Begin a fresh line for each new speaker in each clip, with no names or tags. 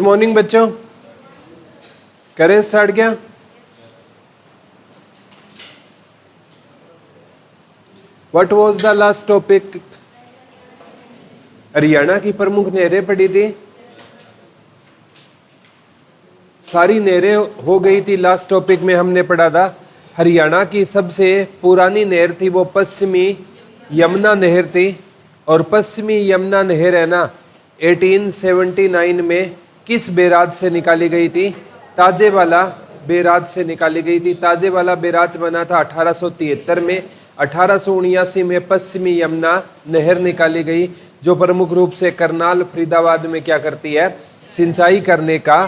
Morning बच्चों, करें start क्या? What was the last topic? Haryana की प्रमुख नहरें पढ़ी थी, सारी नहरें हो गई थी। लास्ट टॉपिक में हमने पढ़ा था हरियाणा की सबसे पुरानी नहर थी वो पश्चिमी यमुना नहर थी। और पश्चिमी यमुना नहर है ना 1879 में किस बैराज से निकाली गई थी? ताजेवाला बैराज से निकाली गई थी। ताजेवाला बैराज बना था 1873 में। 1879 में पश्चिमी यमुना नहर निकाली गई जो प्रमुख रूप से करनाल फरीदाबाद में क्या करती है? सिंचाई करने का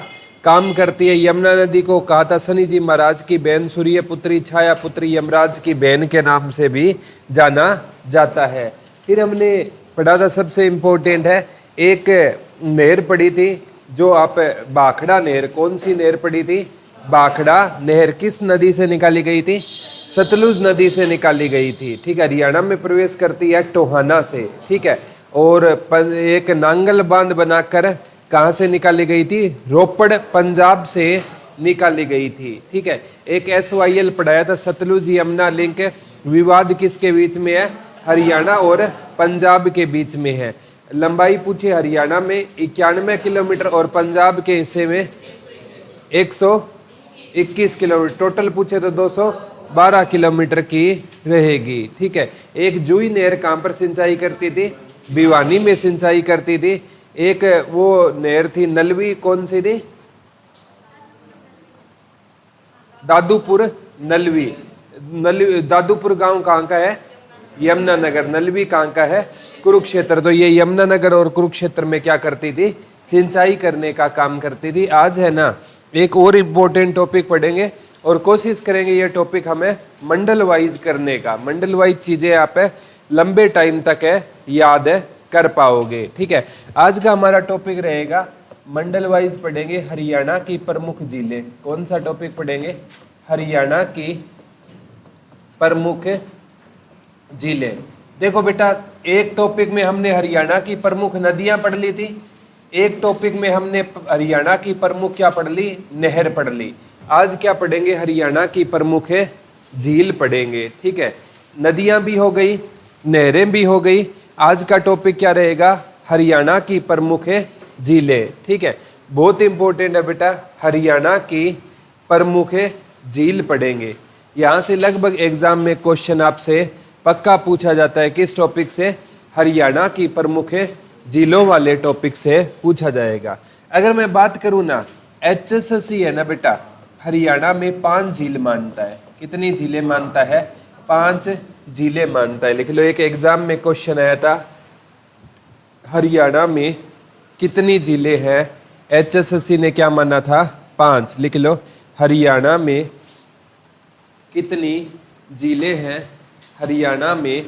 काम करती है। यमुना नदी को कहा था शनि जी महाराज की बहन, सूर्य पुत्री, छाया पुत्री, यमराज की बहन के नाम से भी जाना जाता है। फिर हमने पढ़ा था सबसे इम्पोर्टेंट है एक नहर पढ़ी थी जो आप भाखड़ा नहर। कौन सी नहर पढ़ी थी? भाखड़ा नहर। किस नदी से निकाली गई थी? सतलुज नदी से निकाली गई थी। ठीक है, हरियाणा में प्रवेश करती है टोहाना से। ठीक है, और एक नांगल बांध बनाकर कहाँ से निकाली गई थी? रोपड़ पंजाब से निकाली गई थी। ठीक है, एक SYL पढ़ाया था सतलुज यमुना लिंक। विवाद किसके बीच में है? हरियाणा और पंजाब के बीच में है। लंबाई पूछी हरियाणा में 91 किलोमीटर और पंजाब के हिस्से में 121 किलोमीटर। टोटल पूछे तो 212 किलोमीटर की रहेगी। ठीक है, एक जूही नहर कहाँ पर सिंचाई करती थी? भिवानी में सिंचाई करती थी। एक वो नहर थी नलवी, कौन सी थी? दादूपुर नलवी। दादूपुर गांव कहाँ का है? यमुनानगर। नलवी कहाँ का है? कुरुक्षेत्र। तो ये यमुनानगर और कुरुक्षेत्र में क्या करती थी? सिंचाई करने का काम करती थी। आज है ना एक और इम्पोर्टेंट टॉपिक पढ़ेंगे और कोशिश करेंगे ये टॉपिक हमें मंडल वाइज करने का। मंडल वाइज चीजें आप लंबे टाइम तक है याद है कर पाओगे। ठीक है, आज का हमारा टॉपिक रहेगा मंडल वाइज पढ़ेंगे हरियाणा की प्रमुख जिले। कौन सा टॉपिक पढ़ेंगे? हरियाणा की प्रमुख जिले। देखो बेटा, एक टॉपिक में हमने हरियाणा की प्रमुख नदियां पढ़ ली थी, एक टॉपिक में हमने हरियाणा की प्रमुख क्या पढ़ ली? नहर पढ़ ली। आज क्या पढ़ेंगे? हरियाणा की प्रमुख झील पढ़ेंगे। ठीक है, नदियां भी हो गई, नहरें भी हो गई। आज का टॉपिक क्या रहेगा? हरियाणा की प्रमुख झीलें। ठीक है, बहुत इंपॉर्टेंट है बेटा, हरियाणा की प्रमुख झील पढ़ेंगे। यहाँ से लगभग एग्जाम में क्वेश्चन आपसे पक्का पूछा जाता है। किस टॉपिक से? हरियाणा की प्रमुख झीलों वाले टॉपिक से पूछा जाएगा। अगर मैं बात करूँ ना, HSSC है ना बेटा, हरियाणा में 5 झील मानता है। कितनी झीलें मानता है? 5 झीलें मानता है। लिख लो, एक एग्जाम में क्वेश्चन आया था हरियाणा में कितनी झीलें हैं? HSSC ने क्या माना था? 5। लिख लो, हरियाणा में कितनी झीलें हैं? हरियाणा में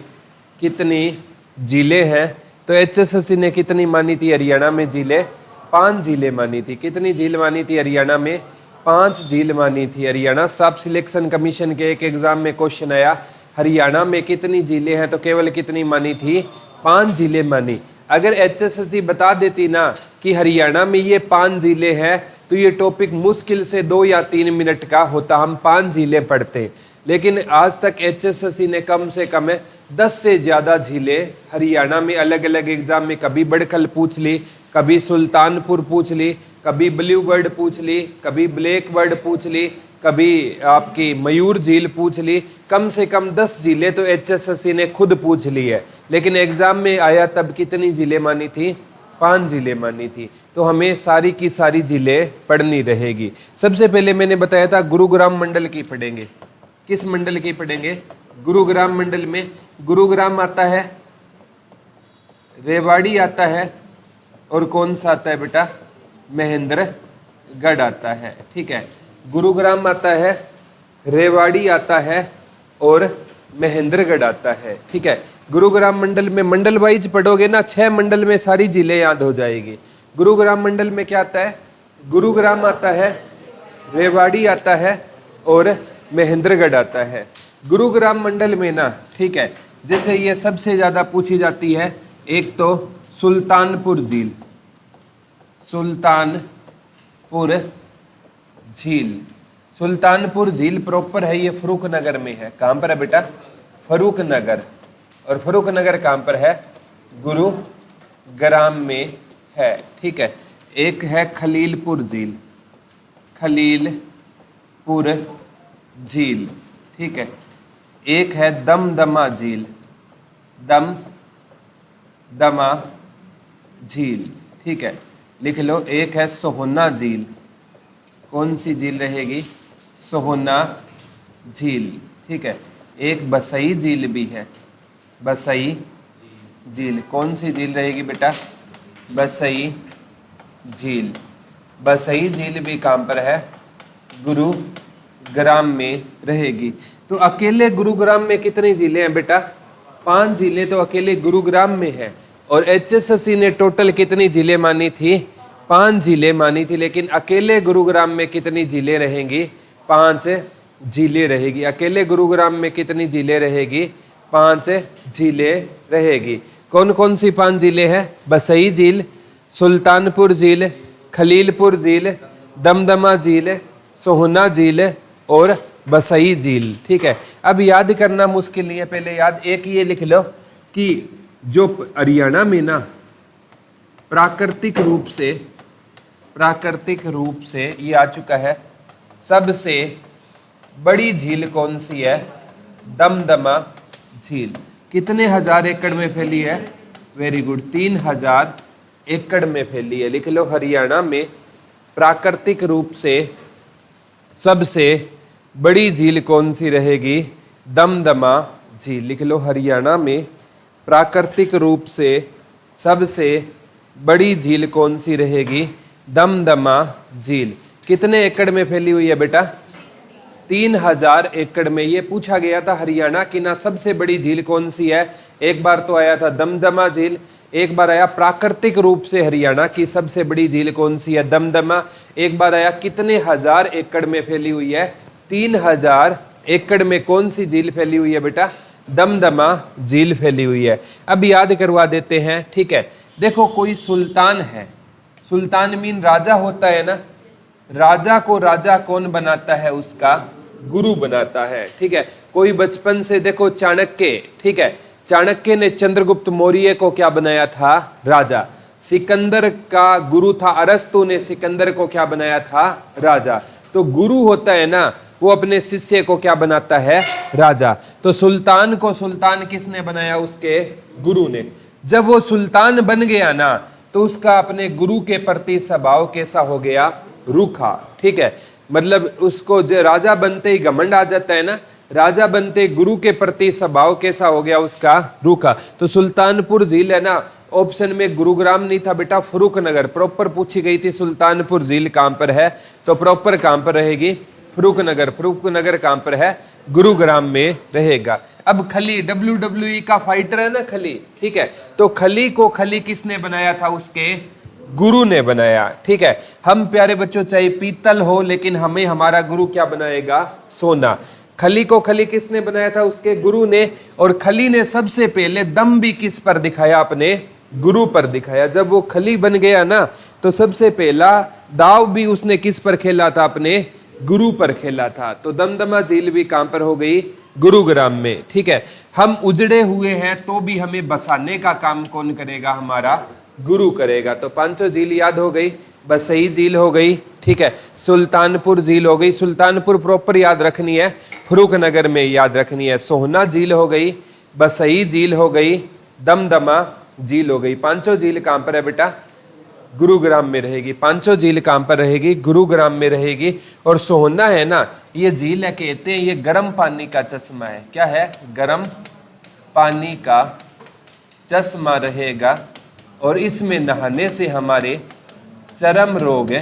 कितनी झीलें हैं? तो HSSC ने कितनी मानी थी हरियाणा में झीलें? 5 झीलें मानी थी। कितनी झील मानी थी हरियाणा में? 5 झील मानी थी। हरियाणा स्टाफ सिलेक्शन कमीशन के एक एग्जाम में क्वेश्चन आया, हरियाणा में कितनी झीलें हैं? तो केवल कितनी मानी थी? 5 झीलें मानी। अगर HSSC बता देती ना कि हरियाणा में ये 5 झीलें हैं तो ये टॉपिक मुश्किल से 2 या 3 मिनट का होता, हम 5 झीलें पढ़ते। लेकिन आज तक HSSC ने कम से कम 10 से ज्यादा झीलें हरियाणा में अलग अलग एग्जाम में, कभी बड़खल पूछ ली, कभी सुल्तानपुर पूछ ली, कभी ब्लू बर्ड पूछ ली, कभी ब्लैक बर्ड पूछ ली, कभी आपकी मयूर झील पूछ ली। कम से कम 10 झीलें तो HSSC ने खुद पूछ ली है। लेकिन एग्जाम में आया तब कितनी झीलें मानी थी? 5 झीलें मानी थी। तो हमें सारी की सारी झीलें पढ़नी रहेगी। सबसे पहले मैंने बताया था गुरुग्राम मंडल की पढ़ेंगे। किस मंडल की पढ़ेंगे? गुरुग्राम मंडल में गुरुग्राम आता है, रेवाड़ी आता है और कौन सा आता है बेटा? महेंद्रगढ़ आता है। ठीक है, गुरुग्राम आता है, रेवाड़ी आता है और महेंद्रगढ़ आता है। ठीक है, गुरुग्राम मंडल में मंडल वाइज पढ़ोगे ना, 6 मंडल में सारी जिले याद हो जाएगी। गुरुग्राम मंडल में क्या आता है? गुरुग्राम आता है, रेवाड़ी आता है और महेंद्रगढ़ आता है। गुरुग्राम मंडल में ना, ठीक है, जैसे ये सबसे ज्यादा पूछी जाती है, एक तो सुल्तानपुर झील, सुल्तानपुर सुल्तानपुर झील। सुल्तानपुर झील प्रॉपर है ये फर्रुख नगर में है। कहाँ पर है बेटा? फर्रुख नगर। और फर्रुख नगर कहाँ पर है? गुरुग्राम में है। ठीक है। एक है खलीलपुर झील, खलीलपुर झील। ठीक है। एक है दमदमा झील, दमदमा झील। ठीक है, लिख लो। एक है सोहना झील। कौन सी झील रहेगी? सोहना झील। ठीक है। एक बसई झील भी है, बसई झील। कौन सी झील रहेगी बेटा? बसई झील। बसई झील भी कहाँ पर है? गुरुग्राम में रहेगी। तो अकेले गुरुग्राम में कितनी झीलें हैं बेटा? 5 झीलें तो अकेले गुरुग्राम में है। और HSSC ने टोटल कितनी झीलें मानी थी? 5 झीलें मानी थी। लेकिन अकेले गुरुग्राम में कितनी झीलें रहेंगी? 5 झीलें रहेगी। अकेले गुरुग्राम में कितनी झीलें रहेगी? 5 झीलें रहेगी। कौन कौन सी 5 झीलें हैं? बसई झील, सुल्तानपुर झील, खलीलपुर झील, दमदमा झील, सोहना झील और बसई झील। ठीक है। अब याद करना मुश्किल नहीं है, पहले याद एक ये लिख लो कि जो हरियाणा में ना प्राकृतिक रूप से ये आ चुका है, सबसे बड़ी झील कौन सी है? दमदमा झील। कितने हजार एकड़ में फैली है? वेरी गुड, 3000 एकड़ में फैली है। लिख लो, हरियाणा में प्राकृतिक रूप से सबसे बड़ी झील कौन सी रहेगी? दमदमा झील। लिख लो, हरियाणा में प्राकृतिक रूप से सबसे बड़ी झील कौन सी रहेगी? दमदमा झील। कितने एकड़ में फैली हुई है बेटा? 3000 एकड़ में। ये पूछा गया था हरियाणा की ना सबसे बड़ी झील कौन सी है। एक बार तो आया था दमदमा झील, एक बार आया प्राकृतिक रूप से हरियाणा की सबसे बड़ी झील कौन सी है? दमदमा। एक बार आया कितने हजार एकड़ में फैली हुई है? 3000 एकड़ में कौन सी झील फैली हुई है बेटा? दमदमा झील फैली हुई है। अब याद करवा देते हैं। ठीक है। देखो, कोई सुल्तान है, सुल्तान मीन राजा होता है ना। राजा को राजा कौन बनाता है? उसका गुरु बनाता है। ठीक है। कोई बचपन से देखो चाणक्य, ठीक है, चाणक्य ने चंद्रगुप्त मौर्य को क्या बनाया था? राजा। सिकंदर का गुरु था अरस्तु ने सिकंदर को क्या बनाया था? राजा। तो गुरु होता है ना, वो अपने शिष्य को क्या बनाता है? राजा। तो सुल्तान को सुल्तान किसने बनाया? उसके गुरु ने। जब वो सुल्तान बन गया ना, तो उसका अपने गुरु के प्रति स्वभाव कैसा हो गया? रूखा। ठीक है। मतलब उसको जो राजा बनते ही घमंड आ जाता है ना, राजा बनते गुरु के प्रति स्वभाव कैसा हो गया उसका? रूखा। तो सुल्तानपुर झील है ना, ऑप्शन में गुरुग्राम नहीं था बेटा, फर्रुख नगर। प्रॉपर पूछी गई थी सुल्तानपुर झील कहां पर है, तो प्रॉपर कहां पर रहेगी? फर्रुख नगर। फर्रुख नगर कहां पर है? गुरुग्राम में रहेगा। अब खली, WWE का फाइटर है ना खली, ठीक है, तो खली को खली किसने बनाया था? उसके गुरु ने बनाया। ठीक है। हम प्यारे बच्चों चाहे पीतल हो, लेकिन हमें हमारा गुरु क्या बनाएगा? सोना। खली को खली किसने बनाया था? उसके गुरु ने। और खली ने सबसे पहले दम भी किस पर दिखाया? अपने गुरु पर दिखाया। जब वो खली बन गया ना, तो सबसे पहला दाव भी उसने किस पर खेला था? अपने गुरु पर खेला था। तो दमदमा झील भी कहां पर हो गई? गुरुग्राम में। ठीक है। हम उजड़े हुए हैं तो भी हमें बसाने का काम कौन करेगा? हमारा गुरु करेगा। तो 5 झील याद हो गई। बसई झील हो गई, ठीक है, सुल्तानपुर झील हो गई, सुल्तानपुर प्रॉपर याद रखनी है, फर्रुख नगर में याद रखनी है, सोहना झील हो गई, बसई झील हो गई, दमदमा झील हो गई। 5 झील कहां पर है बेटा? गुरुग्राम में रहेगी। 5 झील कहां पर रहेगी? गुरुग्राम में रहेगी। और सोहना है ना, ये झील है, कहते हैं ये गर्म पानी का चश्मा है। क्या है? गर्म पानी का चश्मा रहेगा और इसमें नहाने से हमारे चर्म रोग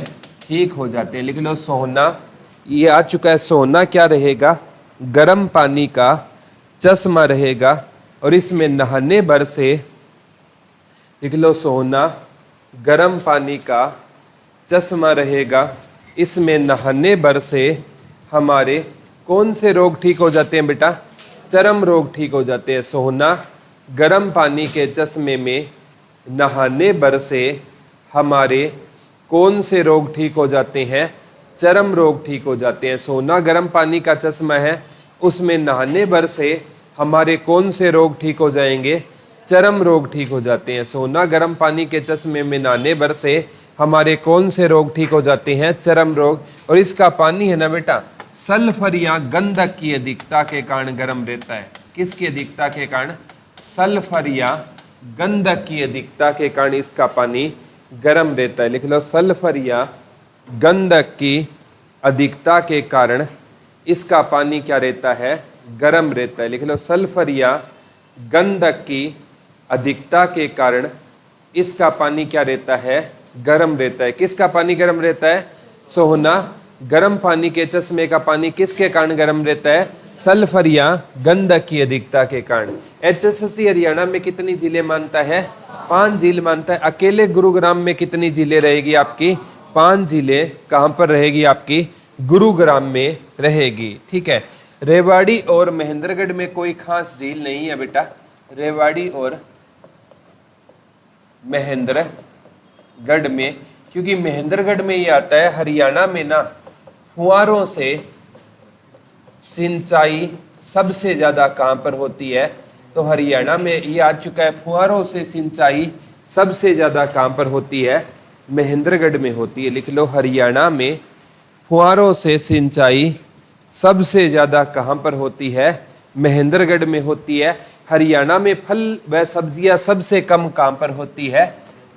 ठीक हो जाते हैं। लिख लो, सोहना, ये आ चुका है। सोहना क्या रहेगा? गर्म पानी का चश्मा रहेगा और इसमें नहाने भर से, लिख लो, सोहना गर्म पानी का चश्मा रहेगा, इसमें नहाने भर से हमारे कौन से रोग ठीक हो जाते हैं बेटा? चर्म रोग ठीक हो जाते हैं। सोहना गर्म पानी के चश्मे में नहाने भर से हमारे कौन से रोग ठीक हो जाते हैं? चर्म रोग ठीक हो जाते हैं। सोना गर्म पानी का चश्मा है, उसमें नहाने भर से हमारे कौन से रोग ठीक हो जाएंगे? चर्म रोग ठीक हो जाते हैं। सोना गर्म पानी के चश्मे में नहाने भर से हमारे कौन से रोग ठीक हो जाते हैं? चर्म रोग। और इसका पानी है ना बेटा, सल्फर या गंधक की अधिकता के कारण गर्म रहता है। किसकी अधिकता के कारण? सल्फर या गंधक की अधिकता के कारण इसका पानी गर्म रहता है। लिख लो, सल्फर या गंधक की अधिकता के कारण इसका पानी क्या रहता है? गर्म रहता है। लिख लो, सल्फर या गंधक की अधिकता के कारण इसका पानी क्या रहता है? गर्म रहता है। किसका पानी गर्म रहता है? सोना गर्म पानी के चश्मे का पानी किसके कारण गर्म रहता है? सल्फर या गंधक की अधिकता के कारण। HSSC हरियाणा में कितनी जिले मानता है? 5 जिले मानता है। अकेले गुरुग्राम में कितनी जिले रहेगी आपकी? 5 जिले। कहां पर रहेगी आपकी? गुरुग्राम में रहेगी। ठीक है। रेवाड़ी और महेंद्रगढ़ में कोई खास झील नहीं है बेटा। रेवाड़ी और महेंद्रगढ़ में, क्योंकि महेंद्रगढ़ में ये आता है, हरियाणा में ना फुहारों से सिंचाई सबसे ज्यादा कहां पर होती है? तो हरियाणा में ये आ चुका है। फुहारों से सिंचाई सबसे ज्यादा कहां पर होती है? महेंद्रगढ़ में होती है। लिख लो, हरियाणा में फुहारों से सिंचाई सबसे ज्यादा कहां पर होती है? महेंद्रगढ़ में होती है। हरियाणा में फल व सब्जियां सबसे कम कहां पर होती है?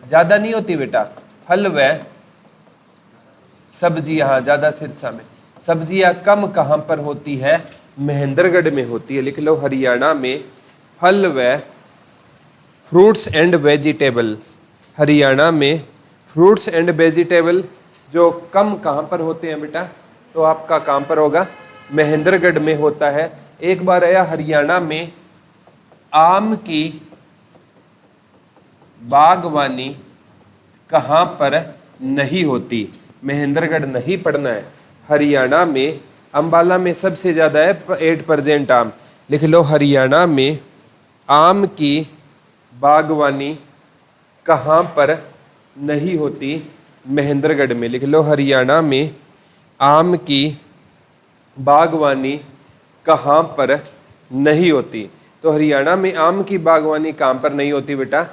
ज्यादा नहीं होती बेटा। फल व सब्जियां, हाँ, ज्यादा सिरसा में। सब्जियां कम कहां पर होती है? महेंद्रगढ़ में होती है। लिख लो, हरियाणा में फल व फ्रूट्स एंड वेजिटेबल्स, हरियाणा में फ्रूट्स एंड वेजिटेबल जो कम कहां पर होते हैं बेटा? तो आपका कहां पर होगा? महेंद्रगढ़ में होता है। एक बार आया, हरियाणा में आम की बागवानी कहां पर नहीं होती? महेंद्रगढ़ नहीं पढ़ना है। हरियाणा में अंबाला में सबसे ज्यादा है 8% आम। लिख लो, हरियाणा में आम की बागवानी कहां पर नहीं होती? महेंद्रगढ़ में। लिख लो, हरियाणा में आम की बागवानी कहां पर नहीं होती? तो हरियाणा में आम की बागवानी कहां पर नहीं होती बेटा?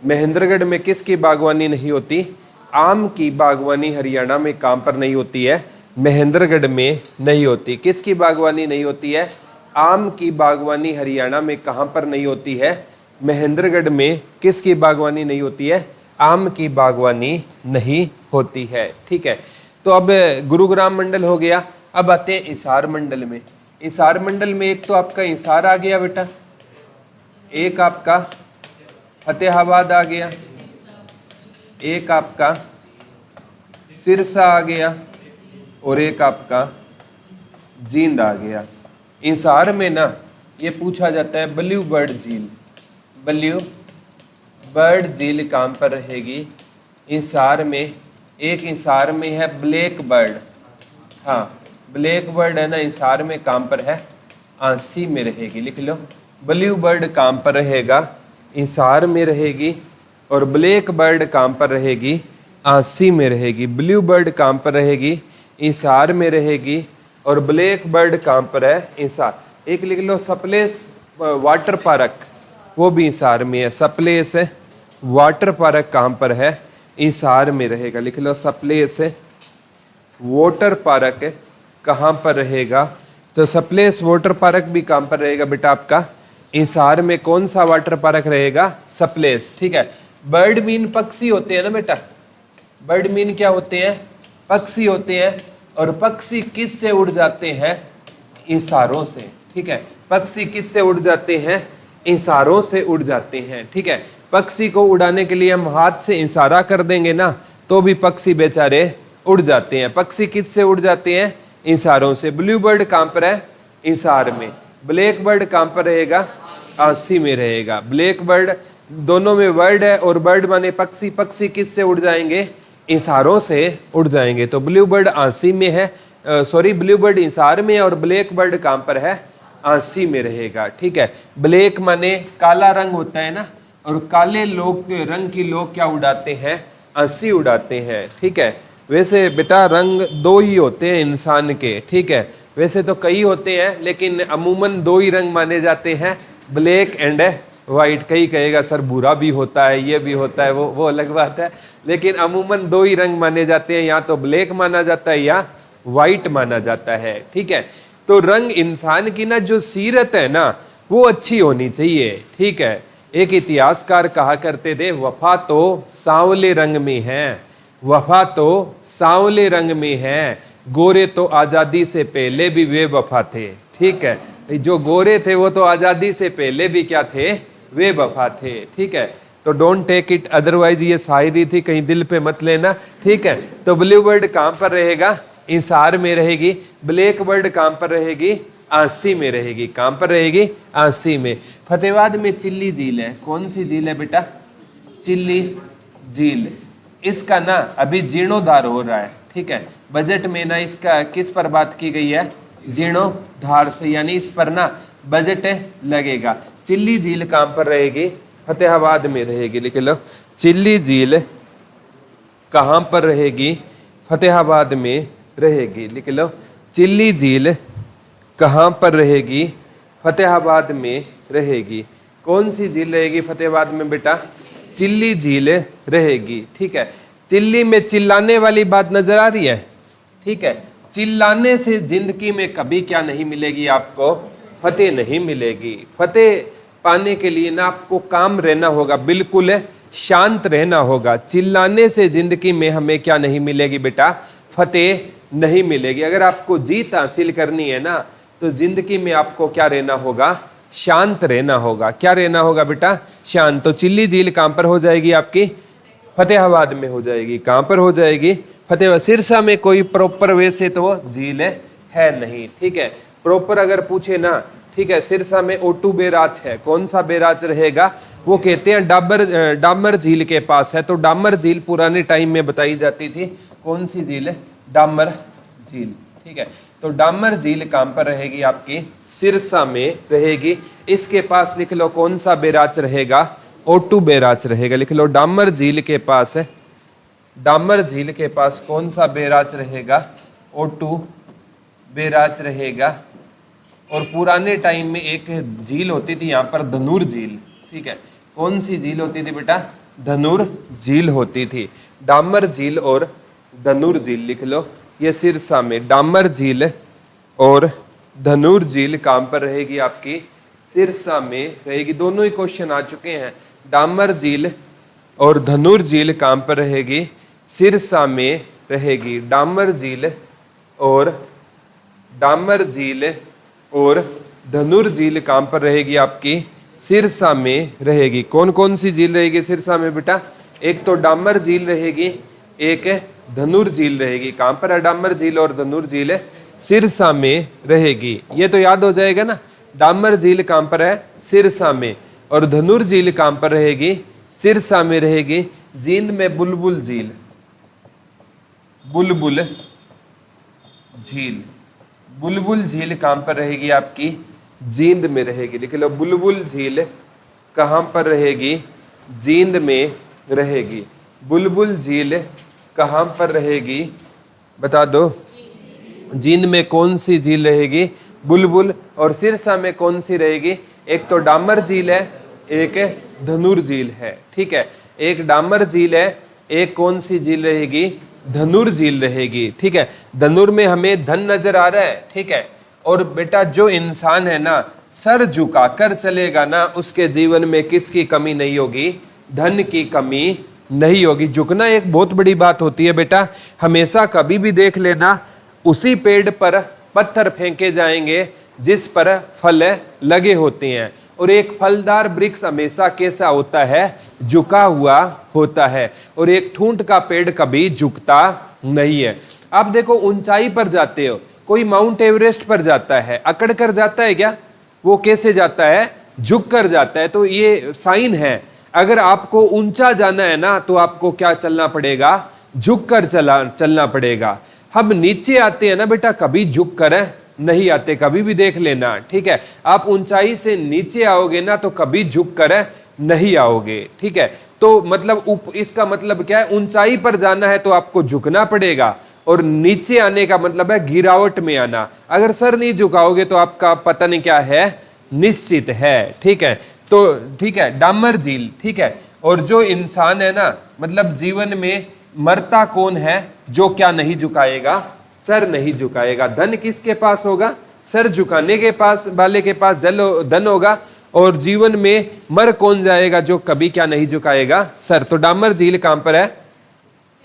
महेंद्रगढ़ में किसकी बागवानी नहीं होती? आम की बागवानी हरियाणा में कहां पर नहीं होती है? महेंद्रगढ़ में नहीं होती। किसकी बागवानी नहीं होती है? आम की बागवानी हरियाणा में कहां पर नहीं होती है? महेंद्रगढ़ में। किसकी बागवानी नहीं होती है? आम की बागवानी नहीं होती है। ठीक है। तो अब गुरुग्राम मंडल हो गया। अब आते हैं हिसार मंडल में। हिसार मंडल में एक तो आपका हिसार आ गया बेटा, एक आपका फतेहाबाद आ गया, एक आपका सिरसा आ गया और एक आपका जींद आ गया। हिसार में ना ये पूछा जाता है ब्लू बर्ड झील। ब्लू बर्ड झील कहाँ पर रहेगी? हिसार में। एक हिसार में है ब्लैक बर्ड, हाँ ब्लैक बर्ड है ना, हिसार में कहाँ पर है? आंसी में रहेगी। लिख लो, ब्लू बर्ड कहाँ पर रहेगा? हिसार में रहेगी। और ब्लैक बर्ड कहाँ पर रहेगी? आंसी में रहेगी। ब्लू बर्ड कहाँ पर रहेगी? हिसार में रहेगी। और ब्लैक बर्ड कहाँ पर है? हिसार। एक लिख लो, सप्लेस वाटर पार्क, वो भी हिसार में है। सप्लेस वाटर पार्क कहाँ पर है? हिसार में रहेगा। लिख लो, सप्लेस वाटर पार्क कहाँ पर रहेगा? तो सप्लेस वाटर पार्क भी कहाँ पर रहेगा बेटा आपका? हिसार में। कौन सा वाटर पार्क रहेगा? सप्लेस। ठीक है। बर्ड मीन पक्षी होते हैं ना बेटा। बर्ड मीन क्या होते हैं? पक्षी होते हैं। और पक्षी किस से उड़ जाते हैं? हिसारों से। ठीक है। पक्षी किस से उड़ जाते हैं? हिसारों से उड़ जाते हैं। ठीक है। पक्षी को उड़ाने के लिए हम हाथ से इशारा कर देंगे ना, तो भी पक्षी बेचारे उड़ जाते हैं। पक्षी किस से उड़ जाते हैं? हिसारों से। ब्लू बर्ड कहाँ पर है? हिसार में। ब्लैक बर्ड कहाँ पर रहेगा? आंसी में रहेगा। ब्लैक बर्ड, दोनों में वर्ड है, और बर्ड माने पक्षी। पक्षी किस से उड़ जाएंगे? हिसारों से उड़ जाएंगे। तो ब्लू बर्ड आंसी में है, सॉरी ब्लू बर्ड हिसार में है, और ब्लैक बर्ड कहाँ पर है? आंसी में रहेगा। ठीक है। ब्लैक माने काला रंग होता है ना, और काले लोग रंग की लोग क्या उड़ाते हैं? हंसी उड़ाते हैं। ठीक है, वैसे बेटा रंग दो ही होते हैं इंसान के। ठीक है, वैसे तो कई होते हैं लेकिन अमूमन दो ही रंग माने जाते हैं, ब्लैक एंड वाइट। कई कहेगा सर बुरा भी होता है, ये भी होता है, वो अलग बात है, लेकिन अमूमन दो ही रंग माने जाते हैं, या तो ब्लैक माना जाता है या वाइट माना जाता है। ठीक है, तो रंग इंसान की ना जो सीरत है ना वो अच्छी होनी चाहिए। ठीक है, एक इतिहासकार कहा करते थे, वफा तो सांवले रंग में है, वफा तो सांवले रंग में है, गोरे तो आजादी से पहले भी वे वफा थे। ठीक है, जो गोरे थे वो तो आजादी से पहले भी क्या थे, वे वफा थे। ठीक है, तो डोंट टेक इट अदरवाइज, ये शायरी थी, कहीं दिल पे मत लेना। ठीक है, तो ब्लू बर्ड कहां पर रहेगा, इंसार में रहेगी। ब्लैक बर्ड कहां पर रहेगी, आंसी में रहेगी। कहां पर रहेगी, आंसी में। फतेहाबाद में चिल्ली झील है, कौन सी झील है बेटा, चिल्ली झील। इसका ना अभी जीर्णोद्धार हो रहा है। ठीक है, बजट में ना इसका किस पर बात की गई है, जीर्णोद्धार से, यानी इस पर ना बजट लगेगा। चिल्ली झील कहां पर रहेगी, फतेहाबाद में रहेगी। लिख लो, चिल्ली झील कहां पर रहेगी, फतेहाबाद में रहेगी। लिख लो, चिल्ली झील कहां पर रहेगी, फतेहाबाद में रहेगी। कौन सी झील रहेगी फतेहाबाद में बेटा, चिल्ली झील रहेगी। ठीक है, चिल्ली में चिल्लाने वाली बात नजर आ रही है। ठीक है, चिल्लाने से जिंदगी में कभी क्या नहीं मिलेगी आपको, फतेह नहीं मिलेगी। फतेह पाने के लिए ना आपको काम रहना होगा, बिल्कुल शांत रहना होगा। चिल्लाने से जिंदगी में हमें क्या नहीं मिलेगी बेटा, फतेह नहीं मिलेगी। अगर आपको जीत हासिल करनी है ना तो जिंदगी में आपको क्या रहना होगा, शांत रहना होगा। क्या रहना होगा बेटा, शांत। तो चिल्ली झील कहां पर हो जाएगी आपकी, फतेहाबाद में हो जाएगी। कहां पर हो जाएगी, फतेहाबाद। सिरसा में कोई प्रॉपर वैसे तो झील है नहीं। ठीक है, प्रॉपर अगर पूछे ना, ठीक है, सिरसा में ओटू बैराज है। कौन सा बैराज रहेगा, वो कहते हैं डामर झील के पास है। तो डामर झील पुराने टाइम में बताई जाती थी। कौन सी झील है, डामर झील। ठीक है, तो डामर झील कहां पर रहेगी आपकी, सिरसा में रहेगी। इसके पास लिख लो कौन सा बैराज रहेगा, ओटू बैराज रहेगा। लिख लो, डामर झील के पास है, डामर झील के पास कौन सा बैराज रहेगा, ओटू बैराज रहेगा। और पुराने टाइम में एक झील होती थी यहाँ पर, धनुर झील। ठीक है, कौन सी झील होती थी बेटा, धनुर झील होती थी। डामर झील और धनुर झील लिख लो, ये सिरसा में डामर झील और धनुर झील कहां पर रहेगी आपकी, सिरसा में रहेगी। दोनों ही क्वेश्चन आ चुके हैं। डामर झील और धनुर झील कहां पर रहेगी, सिरसा में रहेगी। डामर झील और धनुर झील कहां पर रहेगी आपकी, सिरसा में रहेगी। कौन कौन सी झील रहेगी सिरसा में बेटा, एक तो डामर झील रहेगी, एक धनुर झील रहेगी। कहां पर है डामर झील और धनुर झील, सिरसा में रहेगी। ये तो याद हो जाएगा ना, डामर झील कहां पर है, सिरसा में, और धनुर झील कहां पर रहेगी, सिरसा में रहेगी। जींद में बुलबुल झील, बुलबुल झील, बुलबुल झील कहां पर रहेगी आपकी, जींद में रहेगी। लिख लो, बुलबुल झील कहां पर रहेगी, जींद में रहेगी। बुलबुल झील कहां पर रहेगी, बता दो। जींद में कौन सी झील रहेगी, बुलबुल। और सिरसा में कौन सी रहेगी, एक तो डामर झील है, एक धनुर झील है। ठीक है, एक डामर झील है, एक कौन सी झील रहेगी, धनुर झील रहेगी। ठीक है, धनुर में हमें धन नजर आ रहा है। ठीक है, और बेटा जो इंसान है ना सर झुका कर चलेगा ना, उसके जीवन में किसकी कमी नहीं होगी, धन की कमी नहीं होगी। झुकना एक बहुत बड़ी बात होती है बेटा। हमेशा कभी भी देख लेना, उसी पेड़ पर पत्थर फेंके जाएंगे जिस पर फल लगे होते हैं। और एक फलदार वृक्ष हमेशा कैसा होता है, झुका हुआ होता है। और एक ठूंठ का पेड़ कभी झुकता नहीं है। आप देखो, ऊंचाई पर जाते हो, कोई माउंट एवरेस्ट पर जाता है, अकड़ कर जाता है क्या, वो कैसे जाता है, झुक कर जाता है। तो ये साइन है, अगर आपको ऊंचा जाना है ना तो आपको क्या चलना पड़ेगा, झुक कर चलना पड़ेगा। हम नीचे आते हैं ना बेटा, कभी झुक कर नहीं आते, कभी भी देख लेना। ठीक है, आप ऊंचाई से नीचे आओगे ना तो कभी झुक कर नहीं आओगे। ठीक है, तो मतलब इसका मतलब क्या है, ऊंचाई पर जाना है तो आपको झुकना पड़ेगा, और नीचे आने का मतलब है गिरावट में आना। अगर सर नहीं झुकाओगे तो आपका पतन क्या है, निश्चित है। ठीक है, तो ठीक है, डामर झील। ठीक है, और जो इंसान है ना, मतलब जीवन में मरता कौन है, जो क्या नहीं झुकाएगा, सर नहीं झुकाएगा। धन किसके पास होगा, सर झुकाने के पास वाले के पास धन होगा। और जीवन में मर कौन जाएगा, जो कभी क्या नहीं झुकाएगा, सर। तो डामर झील कहां पर है,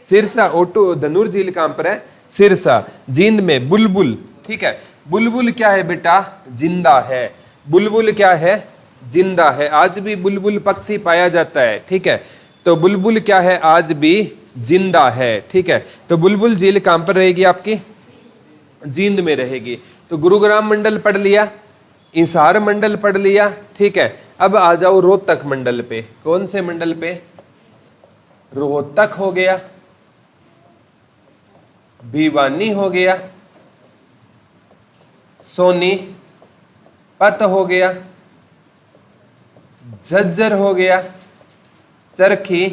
सिरसा। ओटो धनुर झील कहां पर है, सिरसा। जींद में बुलबुल। ठीक है, बुलबुल क्या है बेटा, जिंदा है। बुलबुल क्या है, जिंदा है। आज भी बुलबुल पक्षी पाया जाता है। ठीक है, तो बुलबुल क्या है, आज भी जिंदा है। ठीक है, तो बुलबुल झील कहां पर रहेगी आपकी, जींद में रहेगी। तो गुरुग्राम मंडल पढ़ लिया, इंसार मंडल पढ़ लिया। ठीक है, अब आ जाओ रोहतक मंडल पे। कौन से मंडल पे, रोहतक हो गया, भिवानी हो गया, सोनीपत हो गया, झज्जर हो गया, चरखी,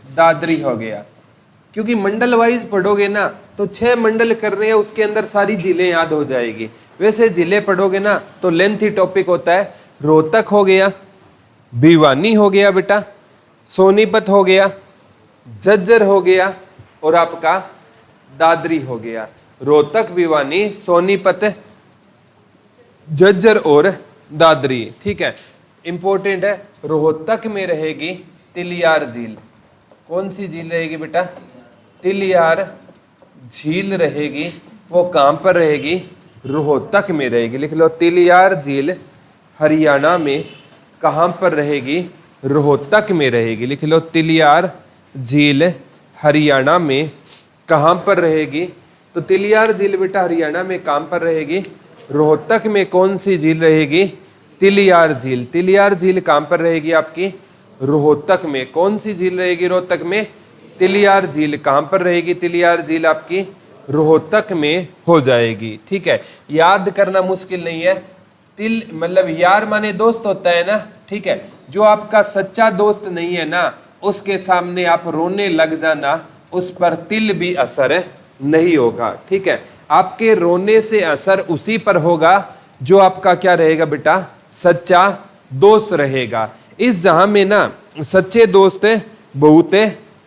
दादरी हो गया। क्योंकि मंडल वाइज पढ़ोगे ना तो 6 मंडल कर रहे हैं, उसके अंदर सारी जिले याद हो जाएगी। वैसे जिले पढ़ोगे ना तो लेंथी टॉपिक होता है। रोहतक हो गया, भिवानी हो गया बेटा, सोनीपत हो गया, झज्जर हो गया, और आपका दादरी हो गया। रोहतक, भिवानी, सोनीपत, झज्जर और दादरी। ठीक है, इंपॉर्टेंट है। रोहतक में रहेगी तिलियार झील। कौन सी झील रहेगी बेटा, तिलियार झील रहेगी। वो कहां पर रहेगी, रोहतक में रहेगी। लिख लो, तिलियार झील हरियाणा में कहां पर रहेगी, रोहतक में रहेगी। लिख लो, तिलियार झील हरियाणा में कहां पर रहेगी। तो तिलियार झील बेटा हरियाणा में कहां पर रहेगी, रोहतक में। कौन सी झील रहेगी, तिलियार झील। तिलियार झील कहां पर रहेगी आपकी, रोहतक में। कौन सी झील रहेगी रोहतक में, तिलियार झील। कहां पर रहेगी तिलियार झील आपकी, रोहतक में हो जाएगी। ठीक है, याद करना मुश्किल नहीं है। तिल मतलब यार माने दोस्त होता है ना। ठीक है, जो आपका सच्चा दोस्त नहीं है ना, उसके सामने आप रोने लग जाना, उस पर तिल भी असर नहीं होगा। ठीक है, आपके रोने से असर उसी पर होगा जो आपका क्या रहेगा बेटा, सच्चा दोस्त रहेगा। इस जहां में ना सच्चे दोस्त बहुत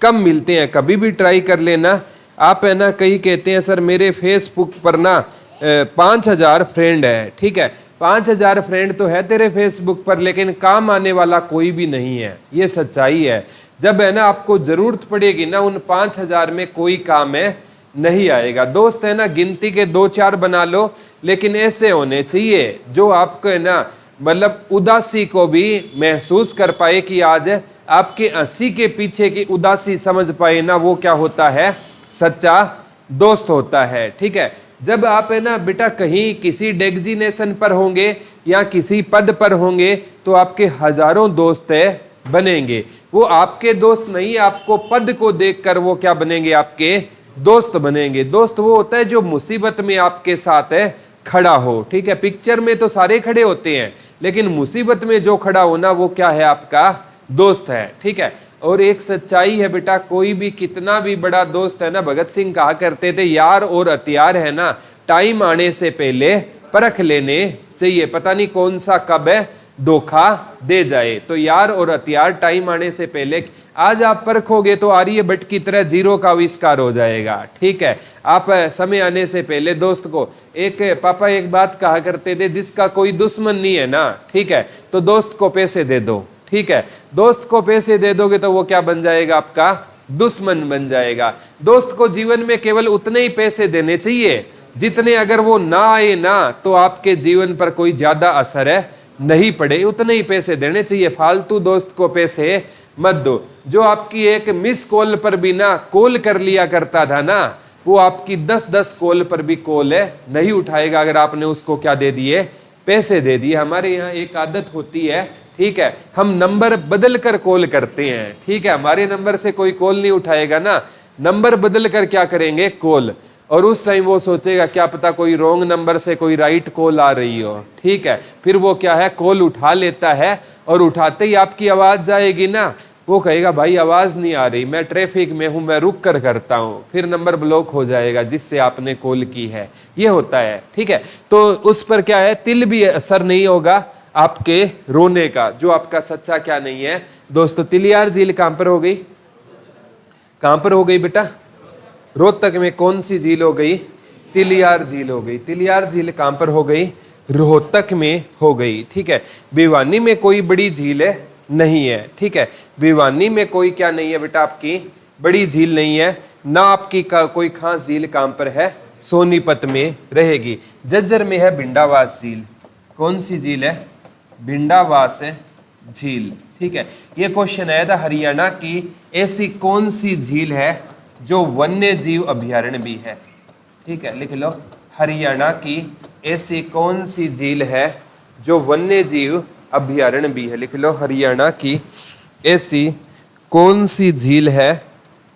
कम मिलते हैं। कभी भी ट्राई कर लेना आप, है ना। कई कहते हैं सर मेरे फेसबुक पर ना 5000 फ्रेंड है। ठीक है, 5000 फ्रेंड तो है तेरे फेसबुक पर, लेकिन काम आने वाला कोई भी नहीं है। ये सच्चाई है। जब है ना आपको जरूरत पड़ेगी ना, उन 5000 में कोई काम है नहीं आएगा। दोस्त है ना गिनती के 2-4 बना लो, लेकिन ऐसे होने चाहिए जो आपको है ना मतलब उदासी को भी महसूस कर पाए कि आज आपके हंसी के पीछे की उदासी समझ पाए ना, वो क्या होता है, सच्चा दोस्त होता है। ठीक है, जब आप है ना बेटा कहीं किसी डेजिग्नेशन पर होंगे या किसी पद पर होंगे तो आपके हजारों दोस्त बनेंगे। वो आपके दोस्त नहीं, आपको पद को देखकर वो क्या बनेंगे, आपके दोस्त बनेंगे। दोस्त वो होता है जो मुसीबत में आपके साथ खड़ा हो। ठीक है, पिक्चर में तो सारे खड़े होते हैं, लेकिन मुसीबत में जो खड़ा होना वो क्या है, आपका दोस्त है। ठीक है, और एक सच्चाई है बेटा, कोई भी कितना भी बड़ा दोस्त है ना, भगत सिंह कहा करते थे यार और हथियार है ना टाइम आने से पहले परख लेने चाहिए। पता नहीं कौन सा कब धोखा दे जाए। तो यार और हथियार टाइम आने से पहले, आज आप परखोगे तो आर्यभट्ट की तरह जीरो का आविष्कार हो जाएगा। ठीक है, आप समय आने से पहले दोस्त को, एक पापा एक बात कहा करते थे, जिसका कोई दुश्मन नहीं है ना, ठीक है, तो दोस्त को पैसे दे दो। ठीक है, दोस्त को पैसे दे दोगे तो वो क्या बन जाएगा, आपका दुश्मन बन जाएगा। दोस्त को जीवन में केवल उतने ही पैसे देने चाहिए जितने, अगर वो ना आए ना तो आपके जीवन पर कोई ज्यादा असर नहीं पड़े। उतने ही पैसे देने चाहिए, फालतू दोस्त को पैसे मत दो। जो आपकी एक मिस कॉल पर भी ना कॉल कर लिया करता था ना, वो आपकी 10-10 कॉल पर भी कॉल नहीं उठाएगा अगर आपने उसको क्या दे दिए, पैसे दे दिए। हमारे यहाँ एक आदत होती है, ठीक है, हम नंबर बदल कर कॉल करते हैं। ठीक है, हमारे नंबर से कोई कॉल नहीं उठाएगा ना, नंबर बदल कर क्या करेंगे, कॉल। और उस टाइम वो सोचेगा क्या पता कोई रॉन्ग नंबर से कोई राइट कॉल आ रही हो। ठीक है, फिर वो क्या है, कॉल उठा लेता है, और उठाते ही आपकी आवाज जाएगी ना वो कहेगा भाई आवाज नहीं आ रही, मैं ट्रैफिक में हूं, मैं रुक कर करता हूं, फिर नंबर ब्लॉक हो जाएगा जिससे आपने कॉल की है। ये होता है, ठीक है। तो उस पर क्या है, तिल भी असर नहीं होगा आपके रोने का, जो आपका सच्चा क्या नहीं है दोस्तों। तिलियार झील कहां पर हो गई, कहां पर हो गई बेटा, रोहतक में कौन सी झील हो गई, तिलियार झील हो गई। तिलियार झील कहां पर हो गई, रोहतक में हो गई, ठीक है। भिवानी में कोई बड़ी झील है नहीं है, ठीक है। भिवानी में कोई क्या नहीं है बेटा, आपकी बड़ी झील नहीं है ना, आपकी कोई खास झील कहां पर है, सोनीपत में रहेगी। जज्जर में है भिंडावास झील, कौन सी झील है, भिंडावास झील, ठीक है। ये क्वेश्चन आया था, हरियाणा की ऐसी कौन सी झील है जो वन्य जीव अभयारण्य भी है, ठीक है, लिख लो। हरियाणा की ऐसी कौन सी झील है जो वन्य जीव अभयारण्य भी है, लिख लो। हरियाणा की ऐसी कौन सी झील है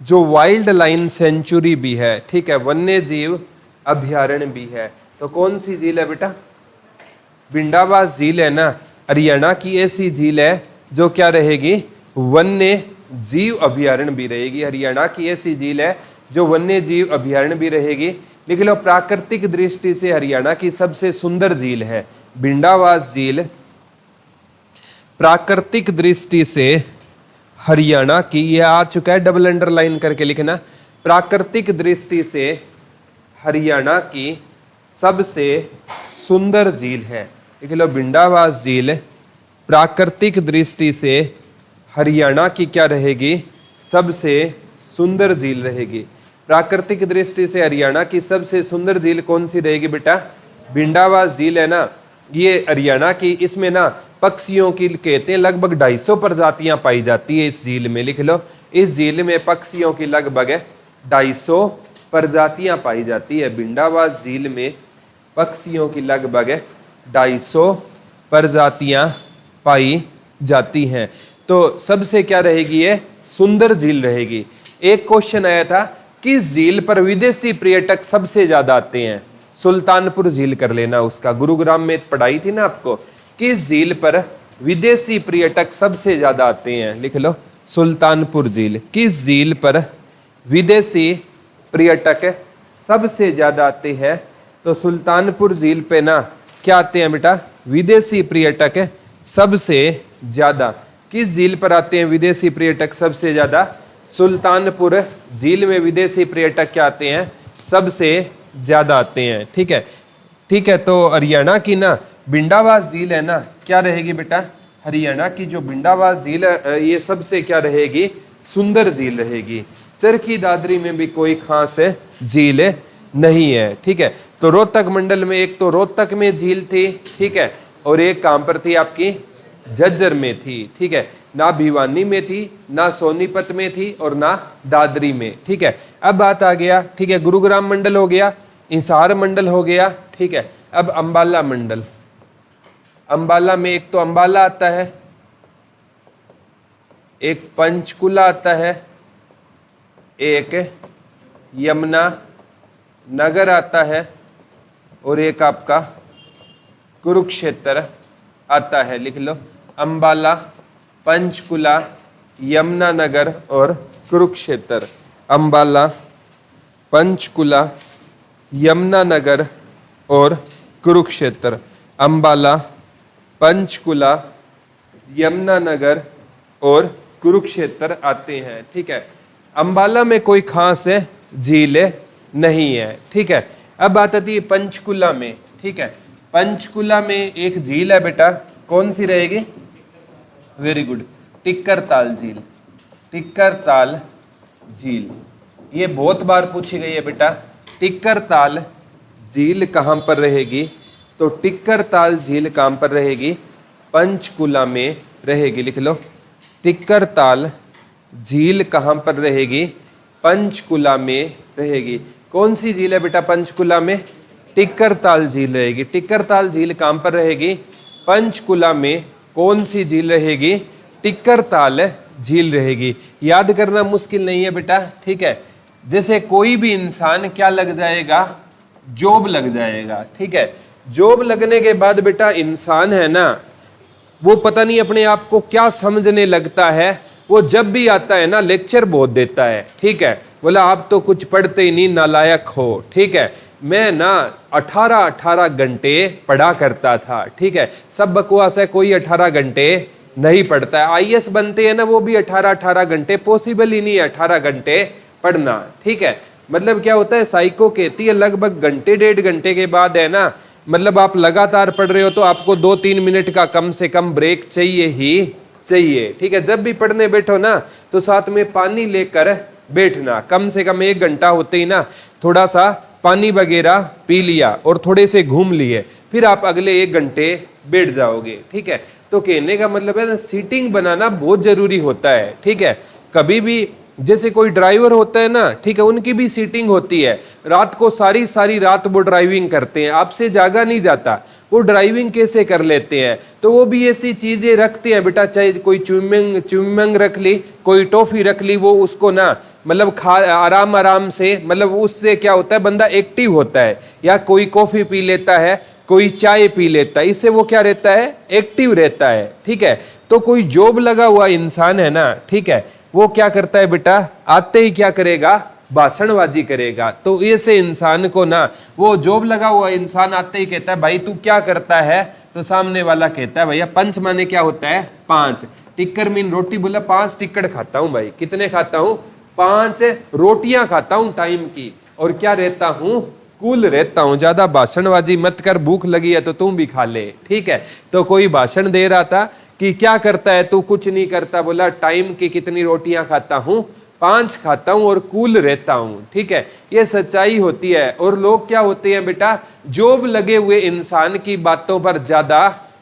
जो वाइल्ड लाइन सेंचुरी भी है, ठीक है, वन्य जीव अभयारण्य भी है। तो कौन सी झील है बेटा, भिंडावास झील है ना। हरियाणा की ऐसी झील है जो क्या रहेगी, वन्य जीव अभयारण्य भी रहेगी। हरियाणा की ऐसी झील है जो वन्य जीव अभयारण्य भी रहेगी। लिख लो, प्राकृतिक दृष्टि से हरियाणा की सबसे सुंदर झील है भिंडावास झील। प्राकृतिक दृष्टि से हरियाणा की, यह आ चुका है, डबल अंडरलाइन करके लिखना। प्राकृतिक दृष्टि से हरियाणा की सबसे सुंदर झील है, लिख लो भिंडावास झील। प्राकृतिक दृष्टि से हरियाणा की क्या रहेगी, सबसे सुंदर झील रहेगी। प्राकृतिक दृष्टि से हरियाणा की सबसे सुंदर झील कौन सी रहेगी बेटा, भिंडावास झील है ना। ये हरियाणा की, इसमें ना पक्षियों की कहते हैं लगभग 250 प्रजातियां पाई जाती है इस झील में, लिख लो। इस झील में पक्षियों की लगभग 250 प्रजातियां पाई जाती है। भिंडावास झील में पक्षियों की लगभग 250 प्रजातियां पाई जाती हैं। तो सबसे क्या रहेगी, ये सुंदर झील रहेगी। एक क्वेश्चन आया था, किस झील पर विदेशी पर्यटक सबसे ज्यादा आते हैं, सुल्तानपुर झील कर लेना उसका, गुरुग्राम में पढ़ाई थी ना आपको। किस झील पर विदेशी पर्यटक सबसे ज्यादा आते हैं, लिख लो सुल्तानपुर झील। किस झील पर विदेशी पर्यटक सबसे ज्यादा आते हैं, तो सुल्तानपुर झील पे ना क्या आते हैं बेटा, विदेशी पर्यटक सबसे ज्यादा। किस झील पर आते हैं विदेशी पर्यटक सबसे ज्यादा, सुल्तानपुर झील में विदेशी पर्यटक क्या आते हैं, सबसे ज्यादा आते हैं, ठीक है, ठीक है। तो हरियाणा की ना भिंडावास झील है ना, क्या रहेगी बेटा, हरियाणा की जो भिंडावास झील है ये सबसे क्या रहेगी, सुंदर झील रहेगी। चरखी दादरी में भी कोई खास झील नहीं है, ठीक है। तो रोहतक मंडल में एक तो रोहतक में झील थी, ठीक है, और एक कहां पर थी आपकी, झज्जर में थी, ठीक है। ना भिवानी में थी, ना सोनीपत में थी, और ना दादरी में, ठीक है। अब बात आ गया, ठीक है, गुरुग्राम मंडल हो गया, हिसार मंडल हो गया, ठीक है। अब अंबाला मंडल, अंबाला में एक तो अंबाला आता है, एक पंचकुला आता है, एक यमुना नगर आता है, और एक आपका कुरुक्षेत्र आता है। लिख लो, अंबाला, पंचकुला, यमुनानगर और कुरुक्षेत्र। अंबाला, पंचकुला, यमुनानगर और कुरुक्षेत्र। अंबाला, पंचकुला, यमुनानगर और कुरुक्षेत्र आते हैं, ठीक है। अंबाला में कोई खास झील नहीं है, ठीक है। अब बात आती है पंचकुला में, ठीक है। पंचकुला में एक झील है बेटा, कौन सी रहेगी, वेरी गुड, टिक्कर ताल झील। टिक्कर ताल झील, ये बहुत बार पूछी गई है बेटा। टिक्कर ताल झील कहाँ पर रहेगी, तो टिक्कर ताल झील कहाँ पर रहेगी, पंचकुला में रहेगी। लिख लो, टिक्कर ताल झील कहाँ पर रहेगी, पंचकुला में रहेगी। कौन सी झील है बेटा पंचकुला में, टिक्कर ताल झील रहेगी। टिक्कर ताल झील कहाँ पर रहेगी, पंचकुला में। कौन सी झील रहेगी, टिक्कर ताल झील रहेगी। याद करना मुश्किल नहीं है बेटा, ठीक है। जैसे कोई भी इंसान क्या लग जाएगा, जॉब लग जाएगा, ठीक है। जॉब लगने के बाद बेटा इंसान है ना, वो पता नहीं अपने आप को क्या समझने लगता है, वो जब भी आता है ना लेक्चर बहुत देता है, ठीक है। बोला आप तो कुछ पढ़ते ही नहीं, नालायक हो, ठीक है। मैं ना 18 घंटे पढ़ा करता था, ठीक है। सब बकवास है, कोई 18 घंटे नहीं पढ़ता है। आईएएस बनते हैं ना वो भी 18 घंटे, पॉसिबल ही नहीं है 18 घंटे पढ़ना, ठीक है। मतलब क्या होता है, साइको कहती है लगभग घंटे 1.5 घंटे के बाद है ना, मतलब आप लगातार पढ़ रहे हो तो आपको 2-3 मिनट का कम से कम ब्रेक चाहिए ही चाहिए, ठीक है। जब भी पढ़ने बैठो ना तो साथ में पानी लेकर बैठना, कम से कम 1 घंटा होते ही ना थोड़ा सा पानी वगैरह पी लिया और थोड़े से घूम लिए, फिर आप अगले 1 घंटे बैठ जाओगे, ठीक है। तो कहने का मतलब है सीटिंग बनाना बहुत जरूरी होता है, ठीक है। कभी भी जैसे कोई ड्राइवर होता है ना, ठीक है, उनकी भी सीटिंग होती है। रात को सारी रात वो ड्राइविंग करते हैं, आपसे जागा नहीं जाता, वो ड्राइविंग कैसे कर लेते हैं। तो वो भी ऐसी चीजें रखते हैं बेटा, चाहे कोई च्युइंगम रख ली, कोई टॉफी रख ली, वो उसको ना मतलब खा आराम से, मतलब उससे क्या होता है बंदा एक्टिव होता है। या कोई कॉफी पी लेता है, कोई चाय पी लेता है, इससे वो क्या रहता है, एक्टिव रहता है, ठीक है। तो कोई जॉब लगा हुआ इंसान है ना, ठीक है, वो क्या करता है बेटा, आते ही क्या करेगा, भाषणबाजी करेगा। तो ऐसे इंसान को ना, वो जॉब लगा हुआ इंसान आते ही कहता है भाई तू क्या करता है, तो सामने वाला कहता है भैया पंच माने क्या होता है, 5, टिक्कर मीन रोटी, बोला 5 टिक्कड़ खाता हूं भाई, कितने खाता हूं, 5 रोटियां खाता हूं टाइम की, और क्या रहता हूं, कूल रहता हूं, ज्यादा भाषणबाजी मत कर, भूख लगी है तो तुम भी खा ले, ठीक है। तो कोई भाषण दे रहा था कि क्या करता है तू, कुछ नहीं करता, बोला टाइम की कितनी रोटियां खाता हूं, 5 खाता हूं और कूल रहता हूं, ठीक है। ये सच्चाई होती है। और लोग क्या होते हैं बेटा, जॉब लगे हुए इंसान की बातों पर ज्यादा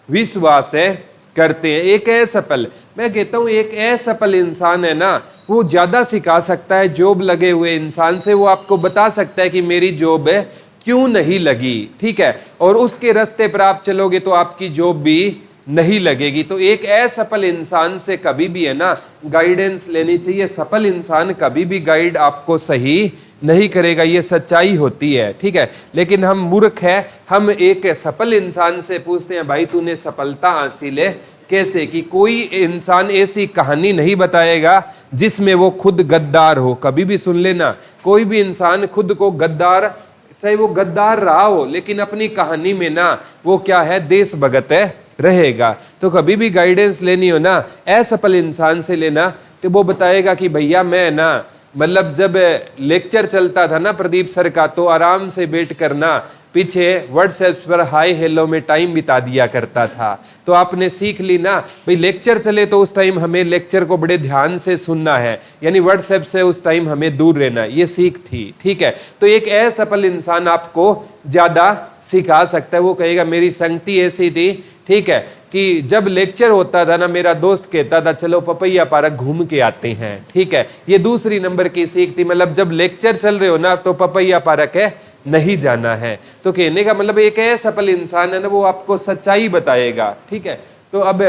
विश्वास है करते हैं। एक असफल, मैं कहता हूं एक असफल इंसान है ना, वो ज्यादा सिखा सकता है जॉब लगे हुए इंसान से। वो आपको बता सकता है कि मेरी जॉब है क्यों नहीं लगी, ठीक है। और उसके रास्ते पर आप चलोगे तो आपकी जॉब भी नहीं लगेगी। तो एक असफल इंसान से कभी भी है ना गाइडेंस लेनी चाहिए। सफल इंसान कभी भी गाइड आपको सही नहीं करेगा, ये सच्चाई होती है, ठीक है। लेकिन हम मूर्ख है, हम एक सफल इंसान से पूछते हैं भाई तूने सफलता हासिल है कैसे की। कोई इंसान ऐसी कहानी नहीं बताएगा जिसमें वो खुद गद्दार हो। कभी भी सुन लेना, कोई भी इंसान खुद को गद्दार, चाहे वो गद्दार रहा हो, लेकिन अपनी कहानी में ना वो क्या है, देश भगत है रहेगा। तो कभी भी गाइडेंस लेनी हो ना असफल इंसान से लेना, तो वो बताएगा कि भैया मैं ना मतलब जब लेक्चर चलता था ना प्रदीप सर का, तो आराम से बैठ कर ना पीछे व्हाट्सएप पर हाय हेलो में टाइम बिता दिया करता था। तो आपने सीख ली ना भाई, लेक्चर चले तो उस टाइम हमें लेक्चर को बड़े ध्यान से सुनना है, यानी व्हाट्सएप से उस टाइम हमें दूर रहना, ये सीख थी, ठीक है। तो एक असफल इंसान आपको ज्यादा सिखा सकता है। वो कहेगा मेरी संगति ऐसी थी, ठीक है, कि जब लेक्चर होता था ना मेरा दोस्त कहता था चलो पपैया पार्क घूम के आते हैं, ठीक है। ये दूसरी नंबर की सीख थी, मतलब जब लेक्चर चल रहे हो ना तो पपैया पार्क है नहीं जाना है। तो कहने का मतलब एक असफल इंसान है ना, वो आपको सच्चाई बताएगा, ठीक है। तो अब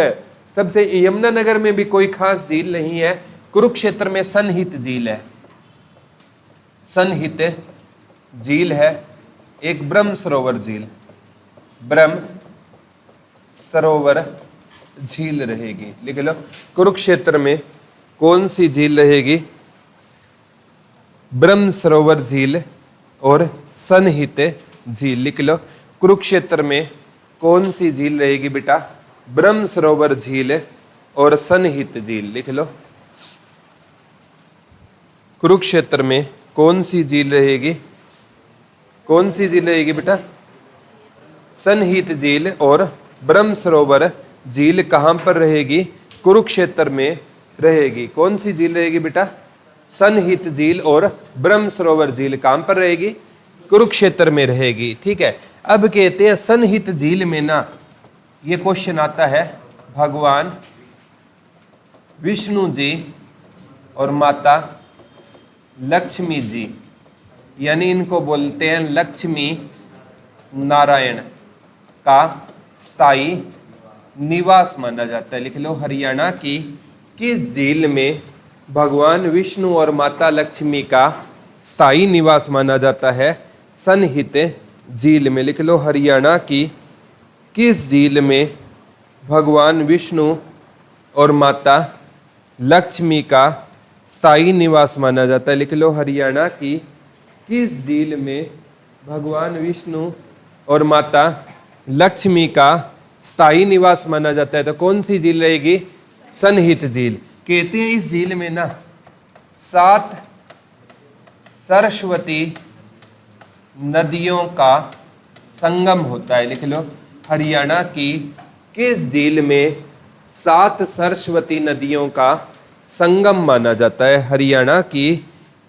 सबसे यमुनानगर में भी कोई खास झील नहीं है, कुरुक्षेत्र में सनहित झील है, सनहित झील है, एक ब्रह्म सरोवर झील, ब्रह्म सरोवर झील रहेगी, लिख लो। कुरुक्षेत्र में कौन सी झील रहेगी, ब्रह्म सरोवर झील और सनहित झील, लिख लो। कुरुक्षेत्र में कौन सी झील रहेगी बेटा, ब्रह्म सरोवर झील और सनहित झील, लिख लो। कुरुक्षेत्र में कौन सी झील रहेगी, कौन सी झील रहेगी बेटा, सनहित झील और ब्रह्म सरोवर झील कहां पर रहेगी, कुरुक्षेत्र में रहेगी। कौन सी झील रहेगी बेटा, सनहित झील और ब्रह्म सरोवर झील कहां पर रहेगी, कुरुक्षेत्र में रहेगी, ठीक है। अब कहते हैं सनहित झील में ना, ये क्वेश्चन आता है, भगवान विष्णु जी और माता लक्ष्मी जी, यानी इनको बोलते हैं लक्ष्मी नारायण का स्थायी निवास माना जाता है। लिख लो, हरियाणा की किस झील में भगवान विष्णु और माता लक्ष्मी का स्थायी निवास माना जाता है, सनहित झील में। लिख लो, हरियाणा की किस झील में भगवान विष्णु और माता लक्ष्मी का स्थायी निवास माना जाता है। लिख लो, हरियाणा की किस झील में भगवान विष्णु और माता लक्ष्मी का स्थायी निवास माना जाता है? तो कौन सी झील रहेगी? सनहित झील। कहते हैं इस झील में ना 7 सरस्वती नदियों का संगम होता है। लिख लो, हरियाणा की किस झील में 7 सरस्वती नदियों का संगम माना जाता है? हरियाणा की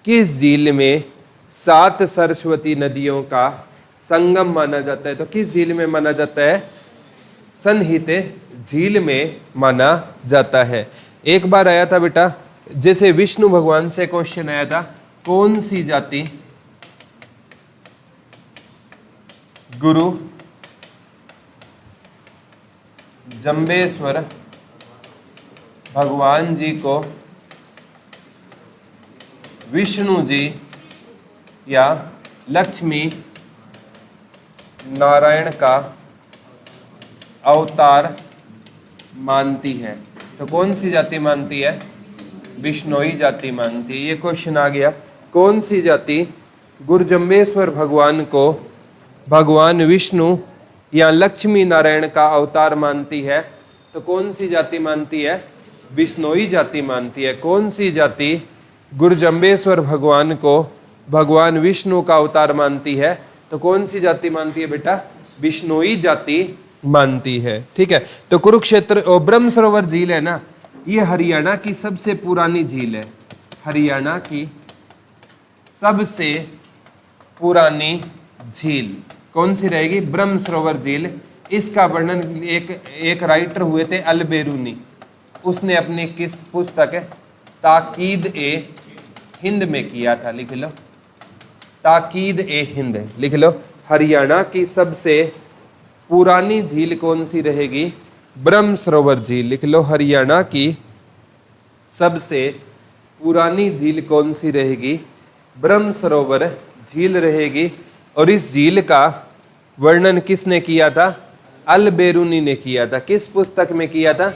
किस झील में 7 सरस्वती नदियों का संगम माना जाता है? तो किस झील में माना जाता है? सनहित झील में माना जाता है। एक बार आया था बेटा, जैसे विष्णु भगवान से क्वेश्चन आया था, कौन सी जाति गुरु जंबेश्वर भगवान जी को विष्णु जी या लक्ष्मी नारायण का अवतार मानती है? तो कौन सी जाति मानती है? विष्णोई जाति मानती है। ये क्वेश्चन आ गया, कौन सी जाति गुरुजम्बेश्वर भगवान को भगवान विष्णु या लक्ष्मी नारायण का अवतार मानती है? तो कौन सी जाति मानती है? विष्णोई जाति मानती है। कौन सी जाति गुरुजम्बेश्वर भगवान को भगवान विष्णु का अवतार मानती है? तो कौन सी जाति मानती है बेटा? विष्णोई जाति मानती है। ठीक है, तो कुरुक्षेत्र और ब्रह्म सरोवर झील है ना, ये हरियाणा की सबसे पुरानी झील है। हरियाणा की सबसे पुरानी झील कौन सी रहेगी? ब्रह्म सरोवर झील। इसका वर्णन एक राइटर हुए थे अल-बेरूनी, उसने अपनी किस पुस्तक ताकीद ए हिंद में किया था। लिख लो, ताकीद ए हिंद। लिख लो, हरियाणा की सबसे पुरानी झील कौन सी रहेगी? ब्रह्म सरोवर झील। लिख लो, हरियाणा की सबसे पुरानी झील कौन सी रहेगी? ब्रह्म सरोवर झील रहेगी। और इस झील का वर्णन किसने किया था? अल-बेरूनी ने किया था। किस पुस्तक में किया था?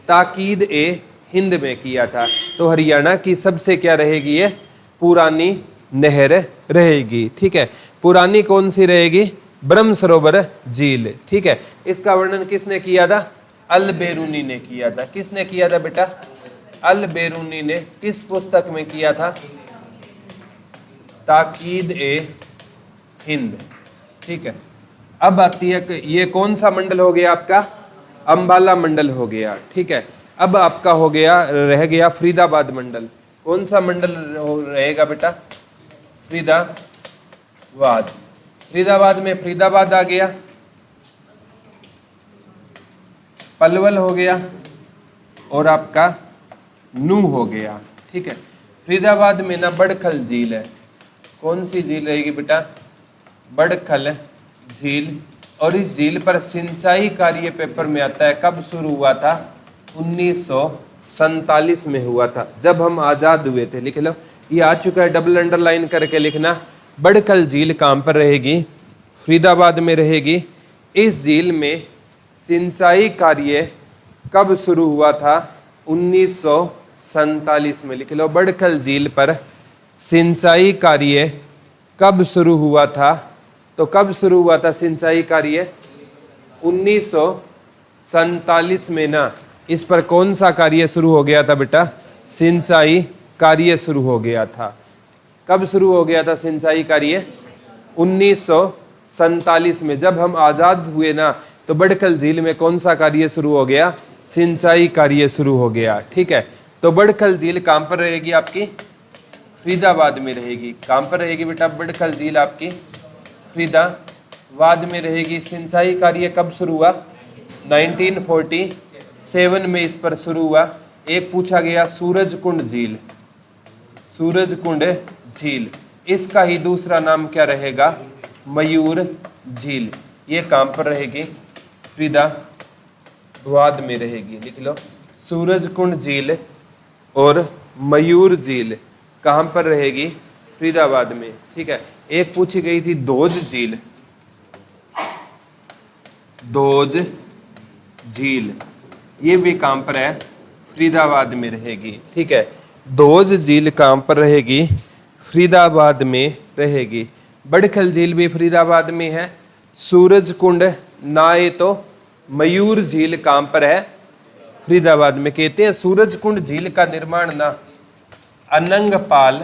ताकीद ए हिंद में किया था। तो हरियाणा की सबसे क्या रहेगी? ये पुरानी नहर रहेगी। ठीक है, पुरानी कौन सी रहेगी? ब्रह्म सरोवर झील। ठीक है, इसका वर्णन किसने किया था? अल-बेरूनी ने किया था। किसने किया था बेटा? अल-बेरूनी ने। किस पुस्तक में किया था? ताकीद ए हिंद। ठीक है, अब आती है, ये कौन सा मंडल हो गया आपका? अंबाला मंडल हो गया। ठीक है, अब आपका हो गया, रह गया फरीदाबाद मंडल। कौन सा मंडल रहेगा बेटा? फरीदाबाद। फरीदाबाद में फरीदाबाद आ गया, पलवल हो गया और आपका नूह हो गया। ठीक है, फरीदाबाद में ना बड़खल झील है। कौन सी झील रहेगी बेटा? बड़खल झील। और इस झील पर सिंचाई कार्य पेपर में आता है। कब शुरू हुआ था? 1947 में हुआ था, जब हम आजाद हुए थे। लिख लो, ये आ चुका है, डबल अंडरलाइन करके लिखना। बड़खल झील कहाँ पर रहेगी? फरीदाबाद में रहेगी। इस झील में सिंचाई कार्य कब शुरू हुआ था? 1947 में। लिख लो, बड़खल झील पर सिंचाई कार्य कब शुरू हुआ था? तो कब शुरू हुआ था सिंचाई कार्य? 1947 में ना। इस पर कौन सा कार्य शुरू हो गया था बेटा? सिंचाई कार्य शुरू हो गया था। कब शुरू हो गया था सिंचाई कार्य? 1947 में। जब हम आज़ाद हुए ना, तो बड़खल झील में कौन सा कार्य शुरू हो गया? सिंचाई कार्य शुरू हो गया। ठीक है, तो बड़खल झील कहाँ पर रहेगी आपकी? फरीदाबाद में रहेगी। कहाँ पर रहेगी बेटा बड़खल झील आपकी? फरीदाबाद में रहेगी। सिंचाई कार्य कब शुरू हुआ? 1947 में इस पर शुरू हुआ। एक पूछा गया सूरजकुंड झील। सूरजकुंड झील, इसका ही दूसरा नाम क्या रहेगा? मयूर झील। ये कहाँ पर रहेगी? फरीदाबाद में रहेगी। लिख लो, सूरजकुंड झील और मयूर झील कहाँ पर रहेगी? फरीदाबाद में। ठीक है, एक पूछी गई थी दोज झील। दोज झील ये भी कहाँ पर है? फरीदाबाद में रहेगी। ठीक है, धोज झील कहाँ पर रहेगी? फरीदाबाद में रहेगी। बड़खल झील भी फरीदाबाद में है। सूरज कुंड ना ये तो मयूर झील कहाँ पर है? फरीदाबाद में। कहते हैं सूरज कुंड झील का निर्माण ना अनंगपाल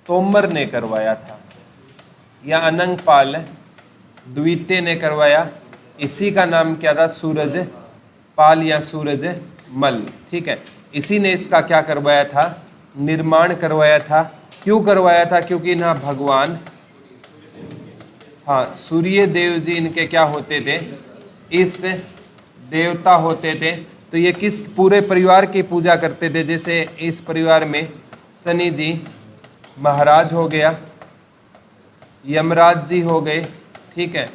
तोमर ने करवाया था, या अनंगपाल द्वितीय ने करवाया। इसी का नाम क्या था? सूरज पाल या सूरज मल। ठीक है, इसी ने इसका क्या करवाया था? निर्माण करवाया था। क्यों करवाया था? क्योंकि ना भगवान सूर्य देव जी इनके क्या होते थे? इष्ट देवता होते थे। तो ये किस पूरे परिवार की पूजा करते थे? जैसे इस परिवार में शनि जी महाराज हो गया, यमराज जी हो गए, ठीक है,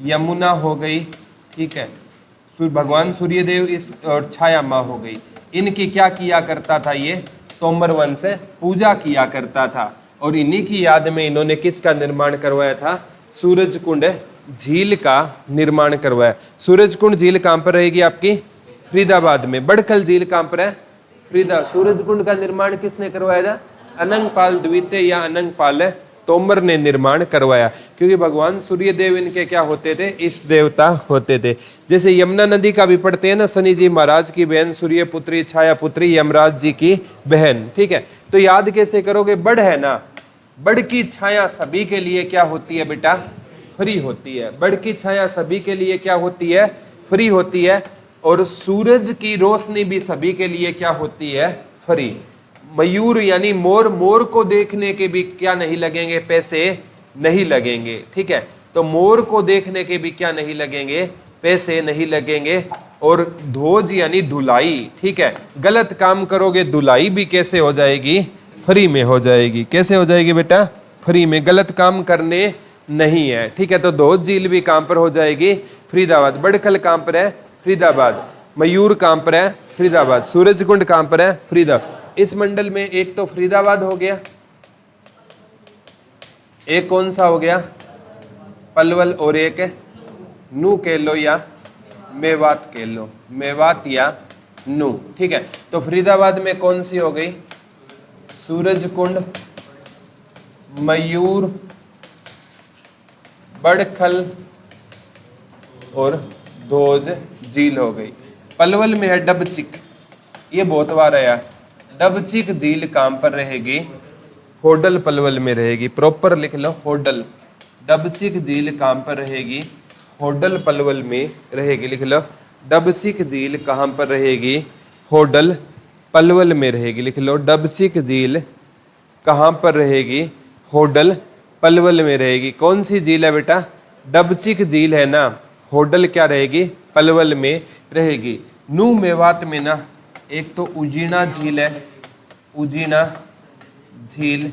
यमुना हो गई, ठीक है, भगवान सूर्यदेव इस और छाया माँ हो गई। इनकी क्या किया करता था? ये तोमर वंश पूजा किया करता था, और इन्हीं की याद में इन्होंने किसका निर्माण करवाया था? सूरज कुंड झील का निर्माण करवाया। सूरज कुंड झील कहाँ पर रहेगी आपकी? फरीदाबाद में। बड़खल झील कहाँ पर है? फरीदाबाद। सूरज कुंड का निर्माण किसने करवाया था? अनंगपाल द्वितीय या अनंगपाल तोमर ने निर्माण करवाया, क्योंकि भगवान सूर्यदेव इनके क्या होते थे? इष्ट देवता होते थे। जैसे यमुना नदी का भी पढ़ते हैं ना, शनि जी महाराज की बहन सूर्य पुत्री छाया पुत्री यमराज जी की बहन। ठीक है, तो याद कैसे करोगे? बड़ है ना, बड़ की छाया सभी के लिए क्या होती है बेटा? फ्री होती है। बड़ की छाया सभी के लिए क्या होती है? फ्री होती है। और सूरज की रोशनी भी सभी के लिए क्या होती है? फ्री। मयूर यानी मोर, मोर को देखने के भी क्या नहीं लगेंगे? पैसे नहीं लगेंगे। ठीक है, तो मोर को देखने के भी क्या नहीं लगेंगे? पैसे नहीं लगेंगे। और ध्वज यानी धुलाई। ठीक है, गलत काम करोगे धुलाई भी कैसे हो जाएगी? फ्री में हो जाएगी। कैसे हो जाएगी बेटा? फ्री में। गलत काम करने नहीं है। ठीक है, तो ध्वज झील भी कहाँ पर हो जाएगी? फरीदाबाद। बड़खल कहाँ पर है? फरीदाबाद। मयूर कहाँ पर है? फरीदाबाद। सूरज कुंड कहाँ पर है? फरीदाबाद। इस मंडल में एक तो फरीदाबाद हो गया, एक कौन सा हो गया? पलवल, और एक नू कह लो या मेवात कह लो, मेवात या नू। ठीक है, तो फरीदाबाद में कौन सी हो गई? सूरज कुंड, मयूर, बड़खल और धोज झील हो गई। पलवल में है डबचिक, ये बहुत बार आया। डबचिक झील कहाँ पर रहेगी? होडल पलवल में रहेगी। प्रॉपर लिख लो, होडल। डबचिक झील कहाँ पर रहेगी? होडल पलवल में रहेगी। लिख लो, डबचिक झील कहाँ पर रहेगी? होडल पलवल में रहेगी। लिख लो, डबचिक झील कहाँ पर रहेगी? होडल पलवल में रहेगी। कौन सी झील है बेटा? डबचिक झील है ना, होडल क्या रहेगी? पलवल में रहेगी। नू मेवात में ना एक तो उजीना झील है, उजीना झील,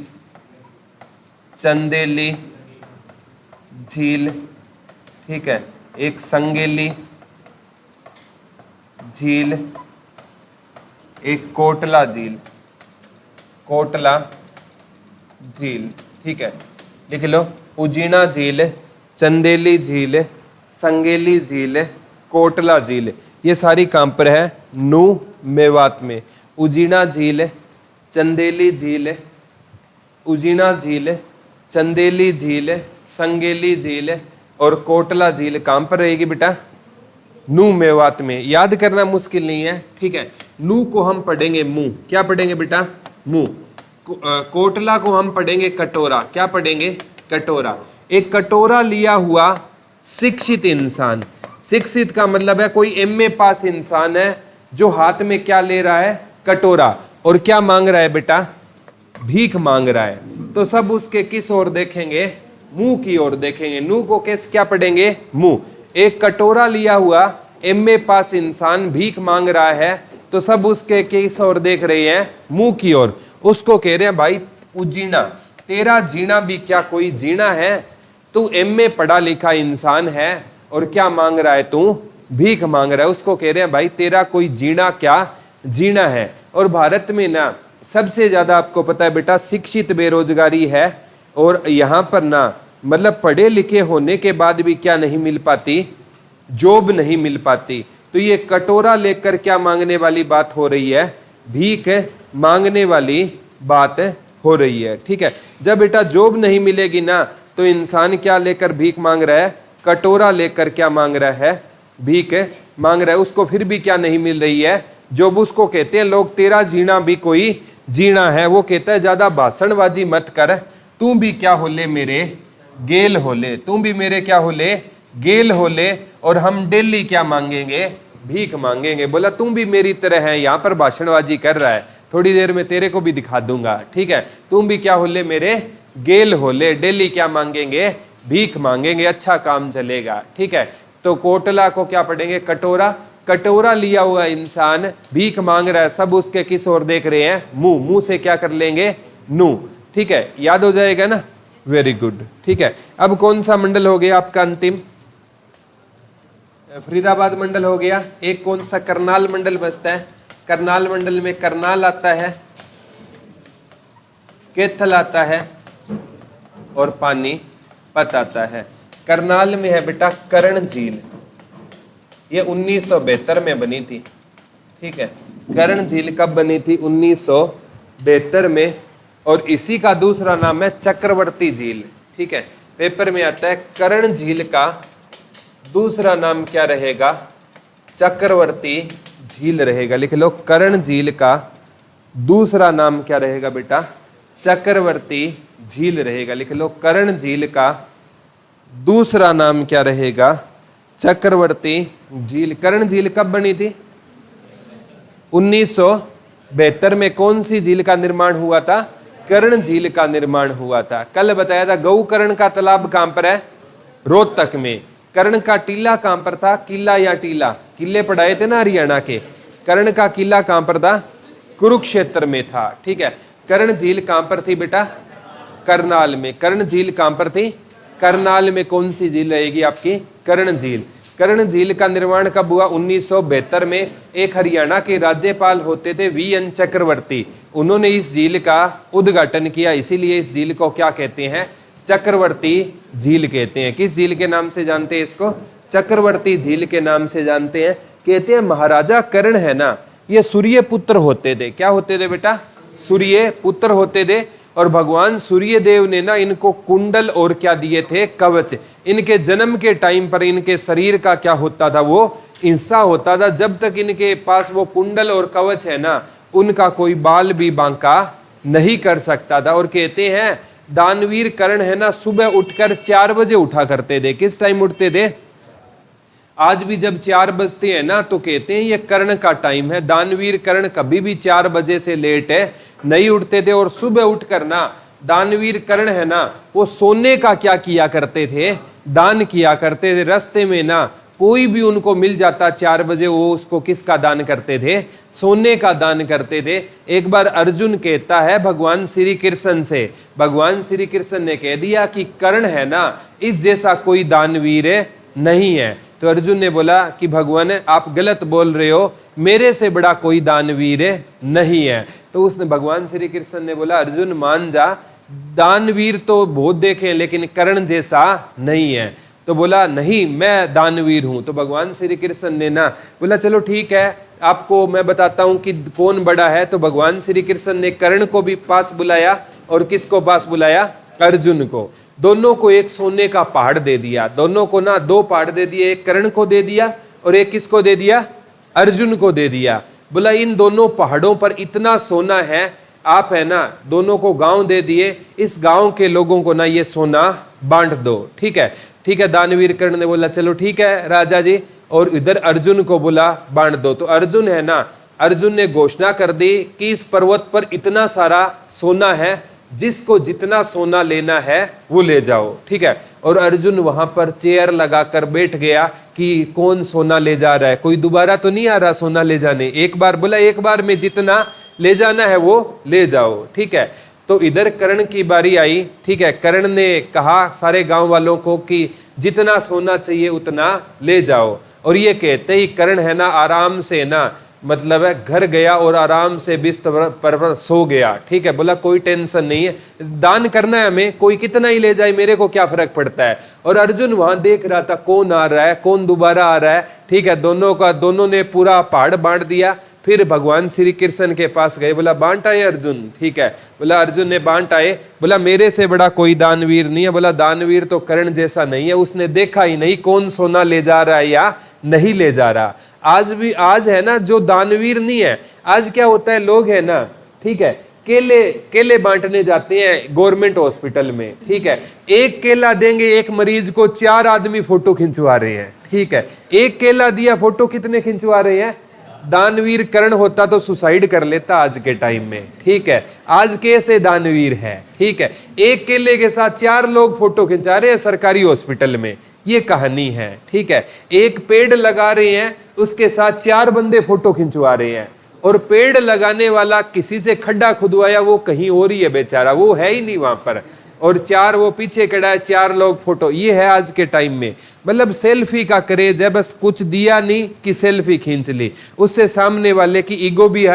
चंदेली झील, ठीक है, एक संगेली झील, एक कोटला झील, कोटला झील। ठीक है, लिख लो, उजीना झील, चंदेली झील, संगेली झील, कोटला झील। ये सारी कहाँ पर है? नू मेवात में। उजीना झील, चंदेली झील, उजीना झील, चंदेली झील, संगेली झील और कोटला झील कहाँ पर रहेगी बेटा? नू मेवात में। याद करना मुश्किल नहीं है। ठीक है, नू को हम पढ़ेंगे मुंह। क्या पढ़ेंगे बेटा? मुंह। कोटला को हम पढ़ेंगे कटोरा। क्या पढ़ेंगे? कटोरा। एक कटोरा लिया हुआ शिक्षित इंसान। शिक्षित का मतलब है कोई एमए पास इंसान है जो हाथ में क्या ले रहा है? कटोरा। और क्या मांग रहा है बेटा? भीख मांग रहा है। तो सब उसके किस ओर देखेंगे? मुंह की ओर देखेंगे। मुंह को कैसे क्या पढ़ेंगे? मुंह। एक कटोरा लिया हुआ एमए पास इंसान भीख मांग रहा है, तो सब उसके किस ओर देख रहे हैं? मुंह की ओर। उसको कह रहे हैं भाई उजीना, तेरा जीना भी क्या कोई जीना है? तू एमए पढ़ा लिखा इंसान है और क्या मांग रहा है? तू भीख मांग रहा है। उसको कह रहे हैं भाई तेरा कोई जीना क्या जीना है। और भारत में ना सबसे ज्यादा आपको पता है बेटा शिक्षित बेरोजगारी है। और यहाँ पर ना मतलब पढ़े लिखे होने के बाद भी क्या नहीं मिल पाती? जॉब नहीं मिल पाती। तो ये कटोरा लेकर क्या मांगने वाली बात हो रही है, भीख मांगने वाली बात हो रही है। ठीक है, जब बेटा जॉब नहीं मिलेगी ना तो इंसान क्या लेकर भीख मांग रहा है, कटोरा लेकर क्या मांग रहा है, भीख मांग रहा है। उसको फिर भी क्या नहीं मिल रही है, जॉब। उसको कहते हैं लोग तेरा जीना भी कोई जीना है। वो कहता है ज्यादा भाषणबाजी मत कर, तू भी क्या हो ले मेरे गेल हो ले, तू भी मेरे क्या हो ले गेल हो ले, और हम डेली क्या मांगेंगे, भीख मांगेंगे। बोला तुम भी मेरी तरह है, यहाँ पर भाषणबाजी कर रहा है, थोड़ी देर में तेरे को भी दिखा दूंगा। ठीक है, तुम भी क्या हो ले मेरे गेल हो ले, डेली क्या मांगेंगे, भीख मांगेंगे, अच्छा काम चलेगा। ठीक है, तो कोटला को क्या पढ़ेंगे, कटोरा। कटोरा लिया हुआ इंसान भीख मांग रहा है, सब उसके किस ओर देख रहे हैं, मुंह। मुंह से क्या कर लेंगे, नू। ठीक है, याद हो जाएगा ना, वेरी गुड। ठीक है, अब कौन सा मंडल हो गया आपका अंतिम, फरीदाबाद मंडल हो गया। एक कौन सा करनाल मंडल बचता है, करनाल मंडल में करनाल आता है, कैथल आता है और पानीपत आता है। करनाल में है बेटा कर्ण झील, ये 1972 में बनी थी। ठीक है, कर्ण झील कब बनी थी, 1972 में, और इसी का दूसरा नाम है चक्रवर्ती झील। ठीक है, पेपर में आता है कर्ण झील का दूसरा नाम क्या रहेगा, चक्रवर्ती झील रहेगा। लिख लो, कर्ण झील का दूसरा नाम क्या रहेगा बेटा, चक्रवर्ती झील रहेगा। लिख लो, कर्ण झील का दूसरा नाम क्या रहेगा, चक्रवर्ती झील। कर्ण झील कब बनी थी, 1972 में। कौन सी झील का निर्माण हुआ था, कर्ण झील का निर्माण हुआ था। कल बताया था गौकर्ण का तालाब कहां पर है, रोहतक में। कर्ण का टीला कहां पर था, किला या टीला, किले पढ़ाए थे ना हरियाणा के। कर्ण का किला कहां पर था, कुरुक्षेत्र में था। ठीक है, कर्ण झील कहां पर थी बेटा, करनाल में। कर्ण झील कहां पर थी, करनाल में। कौन सी झील रहेगी आपकी, कर्ण झील। कर्ण झील का निर्माण कब हुआ, 1972 में। एक हरियाणा के राज्यपाल होते थे वीएन चक्रवर्ती, उन्होंने इस झील का उद्घाटन किया, इसीलिए इस झील को क्या कहते हैं, चक्रवर्ती झील कहते हैं। किस झील के नाम से जानते हैं इसको, चक्रवर्ती झील के नाम से जानते हैं। कहते हैं महाराजा कर्ण है ना, ये सूर्य पुत्र होते थे। क्या होते थे बेटा, सूर्य पुत्र होते थे। और भगवान सूर्य देव ने ना इनको कुंडल और क्या दिए थे, कवच। इनके जन्म के टाइम पर इनके शरीर का क्या होता था, वो हिस्सा होता था। जब तक इनके पास वो कुंडल और कवच है ना, उनका कोई बाल भी बांका नहीं कर सकता था। और कहते हैं दानवीर कर्ण है ना, सुबह उठकर 4 बजे उठा करते थे। किस टाइम उठते थे, आज भी जब 4 बजते हैं ना तो कहते हैं ये कर्ण का टाइम है। दानवीर कर्ण कभी भी 4 बजे से लेट है नहीं उठते थे। और सुबह उठकर ना दानवीर कर्ण है ना, वो सोने का क्या किया करते थे, दान किया करते थे। रास्ते में ना कोई भी उनको मिल जाता 4 बजे, वो उसको किसका दान करते थे, सोने का दान करते थे। एक बार अर्जुन कहता है भगवान श्री कृष्ण से, भगवान श्री कृष्ण ने कह दिया कि कर्ण है ना, इस जैसा कोई दानवीर नहीं है। तो अर्जुन ने बोला कि भगवान आप गलत बोल रहे हो, मेरे से बड़ा कोई दानवीर नहीं है। तो उसने भगवान श्री कृष्ण ने बोला अर्जुन मान जा, दानवीर तो बहुत देखे लेकिन कर्ण जैसा नहीं है। तो बोला नहीं मैं दानवीर हूं। तो भगवान श्री कृष्ण ने ना बोला चलो ठीक है, आपको मैं बताता हूं कि कौन बड़ा है। तो भगवान श्री कृष्ण ने कर्ण को भी पास बुलाया और किसको पास बुलाया, अर्जुन को। दोनों को एक सोने का पहाड़ दे दिया। दोनों को ना 2 पहाड़ दे दिए, एक कर्ण को दे दिया और एक किसको दे दिया, अर्जुन को दे दिया। बोला इन दोनों पहाड़ों पर इतना सोना है, आप है ना दोनों को गांव दे दिए, इस गांव के लोगों को ना ये सोना बांट दो। ठीक है, ठीक है। दानवीर कर्ण ने बोला चलो ठीक है राजा जी, और इधर अर्जुन को बोला बांट दो। तो अर्जुन है ना, अर्जुन ने घोषणा कर दी कि इस पर्वत पर इतना सारा सोना है, जिसको जितना सोना लेना है वो ले जाओ। ठीक है, और अर्जुन वहां पर चेयर लगाकर बैठ गया कि कौन सोना ले जा रहा है, कोई दोबारा तो नहीं आ रहा सोना ले जाने। एक बार बोला एक बार में जितना ले जाना है वो ले जाओ। ठीक है, तो इधर कर्ण की बारी आई। ठीक है, कर्ण ने कहा सारे गांव वालों को कि जितना सोना चाहिए उतना ले जाओ। और ये कहते ही कर्ण है ना आराम से ना मतलब है घर गया और आराम से बिस्तर पर सो गया, ठीक है, बोला कोई टेंशन नहीं है, दान करना है हमें, कोई कितना ही ले जाए मेरे को क्या फर्क पड़ता है। और अर्जुन वहां देख रहा था कौन आ रहा है कौन दोबारा आ रहा है, ठीक है, दोनों ने पूरा पहाड़ बांट दिया। फिर भगवान श्री कृष्ण के पास गए, बोला बांट आए अर्जुन, ठीक है, बोला अर्जुन ने बांट आए, बोला मेरे से बड़ा कोई दानवीर नहीं है, बोला दानवीर तो कर्ण जैसा नहीं है, उसने देखा ही नहीं कौन सोना ले जा रहा है या नहीं ले जा रहा। आज है ना जो दानवीर नहीं है, आज क्या होता है लोग है ना, ठीक है, केले बांटने जाते हैं गवर्नमेंट हॉस्पिटल में, ठीक है, एक केला देंगे एक मरीज को 4 आदमी फोटो खिंचवा रहे हैं, ठीक है, एक केला दिया फोटो कितने खिंचवा रहे हैं। दानवीर कर्ण होता तो सुसाइड कर लेता आज के टाइम में, ठीक है, आज कैसे दानवीर है, ठीक है, एक केले के साथ 4 लोग फोटो खिंचा रहे हैं सरकारी हॉस्पिटल में, ये कहानी है, ठीक है, एक पेड़ लगा रहे हैं उसके साथ 4 बंदे फोटो खिंचवा रहे हैं, और पेड़ लगाने वाला किसी से खड्डा खुदवाया वो कहीं और ही है बेचारा, वो है ही नहीं वहां पर, और 4 वो पीछे खड़ा है, 4 लोग फोटो, ये है आज के टाइम में। मतलब सेल्फी का क्रेज है, बस कुछ दिया नहीं कि सेल्फी खींच ली, उससे सामने वाले की ईगो भी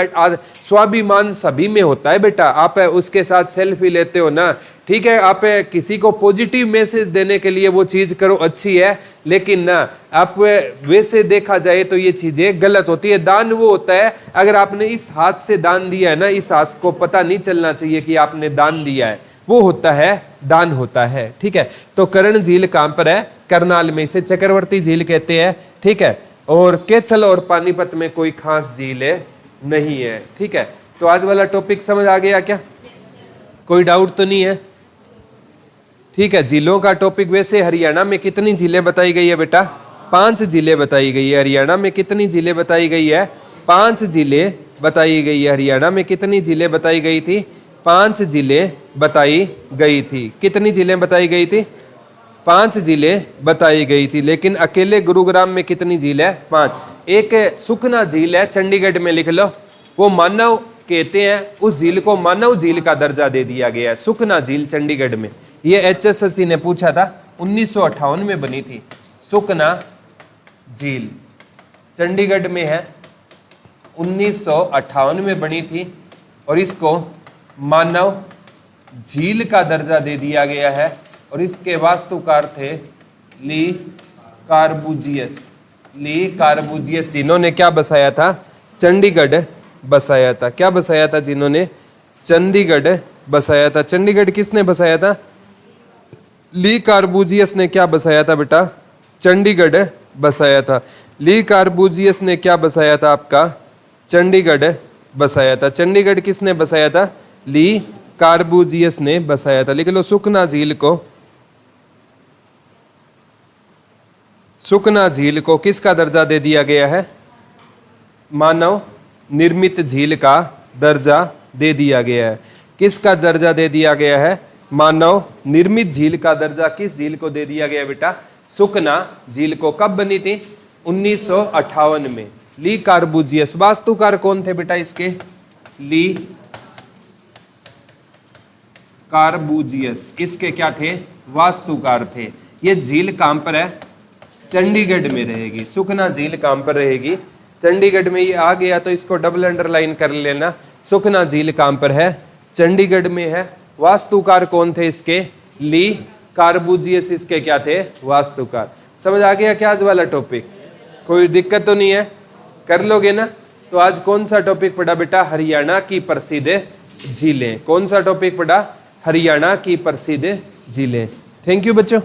स्वाभिमान सभी में होता है बेटा। आप उसके साथ सेल्फी लेते हो ना, ठीक है, आप किसी को पॉजिटिव मैसेज देने के लिए वो चीज करो, अच्छी है, लेकिन ना आप वैसे देखा जाए तो ये चीजें गलत होती है। दान वो होता है अगर आपने इस हाथ से दान दिया है ना, इस हाथ को पता नहीं चलना चाहिए कि आपने दान दिया है, वो होता है दान होता है, ठीक है। तो कर्ण झील कहां पर है, करनाल में, इसे चक्रवर्ती झील कहते हैं, ठीक है, और कैथल और पानीपत में कोई खास झील नहीं है, ठीक है। तो आज वाला टॉपिक समझ आ गया क्या, कोई डाउट तो नहीं है, ठीक है। झीलों का टॉपिक, वैसे हरियाणा में कितनी झीलें बताई गई है बेटा, 5 झीलें बताई गई है। हरियाणा में कितनी झीलें बताई गई है, 5 झीलें बताई गई है। हरियाणा में कितनी झीलें बताई गई थी, 5 झीलें बताई गई थी। कितनी झीलें बताई गई थी, 5 झीलें बताई गई थी। लेकिन अकेले गुरुग्राम में कितनी झील है, 5। एक सुखना झील है, चंडीगढ़ में, लिख लो, वो मानव कहते हैं, उस झील को मानव झील का दर्जा दे दिया गया है, सुखना झील चंडीगढ़ में। ये HSSC ने पूछा था, 1958 में बनी थी सुखना झील, चंडीगढ़ में है, 1958 में बनी थी, और इसको मानव झील का दर्जा दे दिया गया है। और इसके वास्तुकार थे ली कार्बूजियस। ली कार्बूजियस जिन्होंने क्या बसाया था, चंडीगढ़ बसाया था। क्या बसाया था जिन्होंने, चंडीगढ़ बसाया था। चंडीगढ़ किसने बसाया था, ली कार्बूजियस ने क्या बसाया था बेटा, चंडीगढ़ बसाया था। ली कार्बूजियस ने क्या बसाया था आपका, चंडीगढ़ बसाया था। चंडीगढ़ किसने बसाया था, ली कार्बूजियस ने बसाया था। लिख लो, सुखना झील को, सुखना झील को किसका दर्जा दे दिया गया है, मानव निर्मित झील का दर्जा दे दिया गया है। किसका दर्जा दे दिया गया है, मानव निर्मित झील का दर्जा किस झील को दे दिया गया बेटा, सुखना झील को। कब बनी थी, 1958 में। ली कार्बूजियस, वास्तुकार कौन थे बेटा इसके, ली कार्बूजियस इसके क्या थे, वास्तुकार थे। ये झील कहां पर है, चंडीगढ़ में रहेगी। सुखना झील कहां पर रहेगी, चंडीगढ़ में। ये आ गया तो इसको डबल अंडरलाइन कर लेना, सुखना झील कहां पर है, चंडीगढ़ में है। वास्तुकार कौन थे इसके, ली कार्बूजियस इसके क्या थे, वास्तुकार। समझ आ गया क्या आज वाला टॉपिक, कोई दिक्कत तो नहीं है, कर लोगे ना। तो आज कौन सा टॉपिक पढ़ा बेटा, हरियाणा की प्रसिद्ध झीलें। कौन सा टॉपिक पढ़ा, हरियाणा की प्रसिद्ध झीलें। थैंक यू बच्चों।